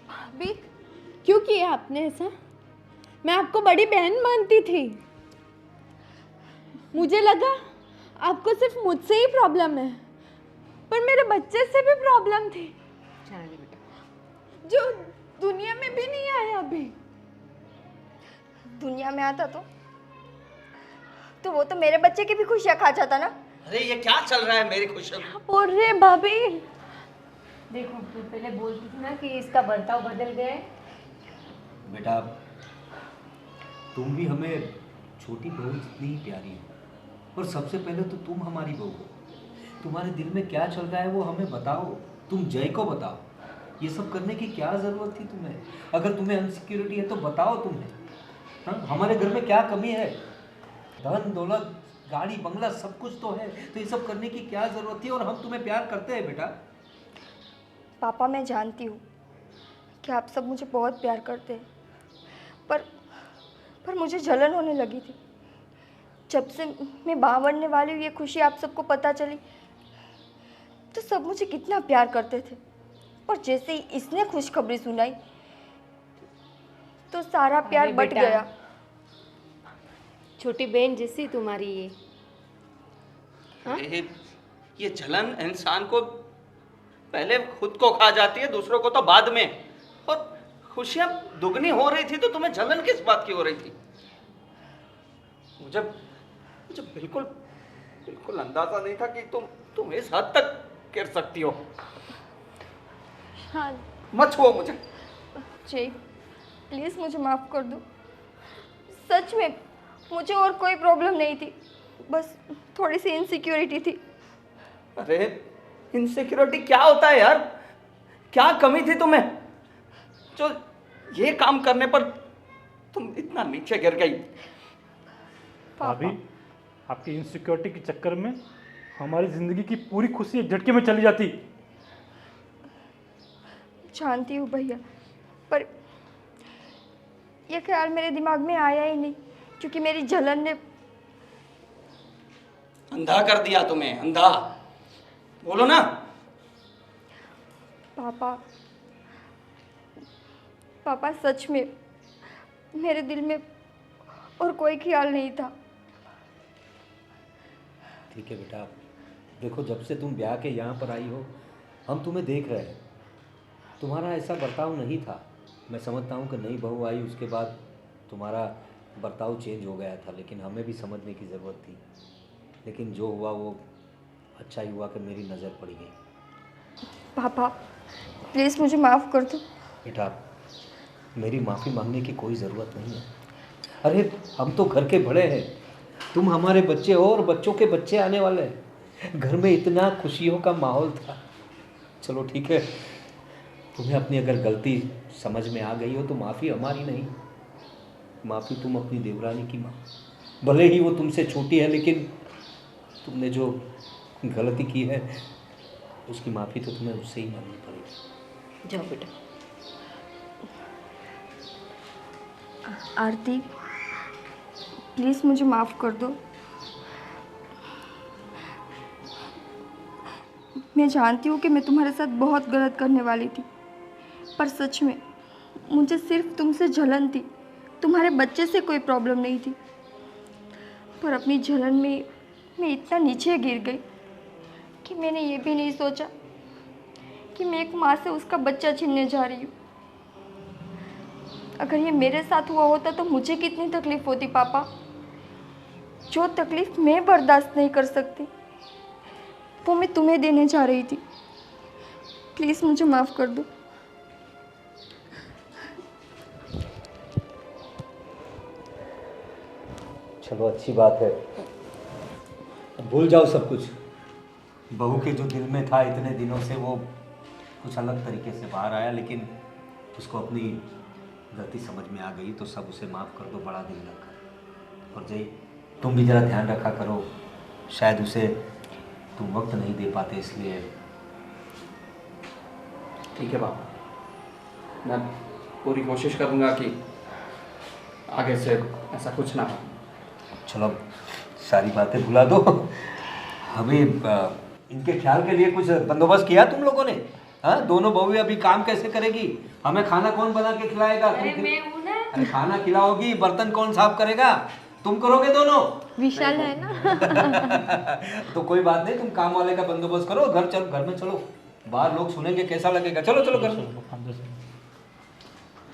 भाभी क्यों किया आपने ऐसा? मैं आपको बड़ी बहन मानती थी। मुझे लगा आपको सिर्फ मुझसे ही प्रॉब्लम है, पर मेरे बच्चे से भी प्रॉब्लम थी जो दुनिया में भी नहीं आया अभी। दुनिया में आता तो वो तो मेरे बच्चे की भी खुशियां खा जाता ना। अरे ये क्या चल रहा है मेरी खुशियों में? और रे भाभी, देखो तू पहले बोलती थी ना कि इसका बर्ताव बदल गया है। बेटा तुम भी हमें छोटी बहू जितनी ही प्यारी हो, और सबसे पहले तो तुम हमारी बहू हो। तुम्हारे दिल में क्या चल रहा है वो हमें बताओ, तुम जय को बताओ। ये सब करने की क्या ज़रूरत थी तुम्हें? अगर तुम्हें अनसिक्योरिटी है तो बताओ तुम्हें। हाँ, हमारे घर में क्या कमी है? धन दौलत गाड़ी बंगला सब कुछ तो है, तो ये सब करने की क्या ज़रूरत थी? और हम तुम्हें प्यार करते हैं बेटा। पापा मैं जानती हूँ कि आप सब मुझे बहुत प्यार करते हैं, पर मुझे जलन होने लगी थी जब से मैं मां बनने वाली हूँ। ये खुशी आप सबको पता चली तो सब मुझे कितना प्यार करते थे, और जैसे ही इसने खुशखबरी सुनाई तो सारा प्यार अरे बट बेटा, गया। छोटी बहन जैसी तुम्हारी ये। ये जलन इंसान को पहले खुद को खा जाती है, दूसरों को तो बाद में। और खुशियां दुगनी हो रही थी तो तुम्हें जलन किस बात की हो रही थी? मुझे बिल्कुल बिल्कुल अंदाजा नहीं था कि तुम इस हद तक गिर सकती हो। हाँ मत छुओ मुझे। जय प्लीज़ मुझे माफ़ कर दो। सच में मुझे और कोई प्रॉब्लम नहीं थी, बस थोड़ी सी इनसिक्योरिटी थी। अरे इनसिक्योरिटी क्या होता है यार? क्या कमी थी तुम्हें जो ये काम करने पर तुम इतना नीचे गिर गई? भाभी, आपकी इनसिक्योरिटी के चक्कर में हमारी जिंदगी की पूरी खुशी एक झटके में चली जाती। जानती हूँ भैया, पर यह ख्याल मेरे दिमाग में आया ही नहीं क्योंकि मेरी जलन ने अंधा कर दिया तुम्हें, अंधा। बोलो ना। पापा सच में मेरे दिल में और कोई ख्याल नहीं था। ठीक है बेटा, देखो जब से तुम ब्याह के यहाँ पर आई हो हम तुम्हें देख रहे हैं। तुम्हारा ऐसा बर्ताव नहीं था। मैं समझता हूँ कि नई बहू आई उसके बाद तुम्हारा बर्ताव चेंज हो गया था, लेकिन हमें भी समझने की ज़रूरत थी। लेकिन जो हुआ वो अच्छा ही हुआ कि मेरी नज़र पड़ी गई। पापा प्लीज़ मुझे माफ़ कर दो। बेटा मेरी माफ़ी मांगने की कोई ज़रूरत नहीं है। अरे हम तो घर के बड़े हैं, तुम हमारे बच्चे हो और बच्चों के बच्चे आने वाले हैं। घर में इतना खुशियों का माहौल था। चलो ठीक है, तुम्हें अपनी अगर गलती समझ में आ गई हो तो माफ़ी हमारी नहीं, माफ़ी तुम अपनी देवरानी की माँ। भले ही वो तुमसे छोटी है, लेकिन तुमने जो गलती की है उसकी माफ़ी तो तुम्हें उससे ही मांगनी पड़ेगी। जाओ बेटा। आरती, प्लीज़ मुझे माफ़ कर दो। मैं जानती हूँ कि मैं तुम्हारे साथ बहुत गलत करने वाली थी, पर सच में मुझे सिर्फ तुमसे जलन थी, तुम्हारे बच्चे से कोई प्रॉब्लम नहीं थी। पर अपनी जलन में मैं इतना नीचे गिर गई कि मैंने ये भी नहीं सोचा कि मैं एक माँ से उसका बच्चा छीनने जा रही हूँ। अगर ये मेरे साथ हुआ होता तो मुझे कितनी तकलीफ़ होती पापा। जो तकलीफ़ मैं बर्दाश्त नहीं कर सकती वो मैं तुम्हें देने जा रही थी। प्लीज़ मुझे माफ़ कर दो। चलो अच्छी बात है, अब भूल जाओ सब कुछ। बहू के जो दिल में था इतने दिनों से वो कुछ अलग तरीके से बाहर आया, लेकिन उसको अपनी गलती समझ में आ गई तो सब उसे माफ़ कर दो, बड़ा दिल रखा। और जय, तुम भी ज़रा ध्यान रखा करो, शायद उसे तुम वक्त नहीं दे पाते इसलिए। ठीक है पापा, मैं पूरी कोशिश करूँगा कि आगे से ऐसा कुछ ना हो। चलो अब सारी बातें भुला दो। हमें इनके ख्याल के लिए कुछ बंदोबस्त किया तुम लोगों ने? हाँ, दोनों बहू अभी काम कैसे करेगी? हमें खाना कौन बना के खिलाएगा? अरे खाना खिलाओगी, बर्तन कौन साफ करेगा? तुम करोगे दोनों? विशाल है ना। तो कोई बात नहीं, तुम काम वाले का बंदोबस्त करो, घर में चलो, बाहर लोग सुनेंगे कैसा लगेगा। चलो चलो घर में।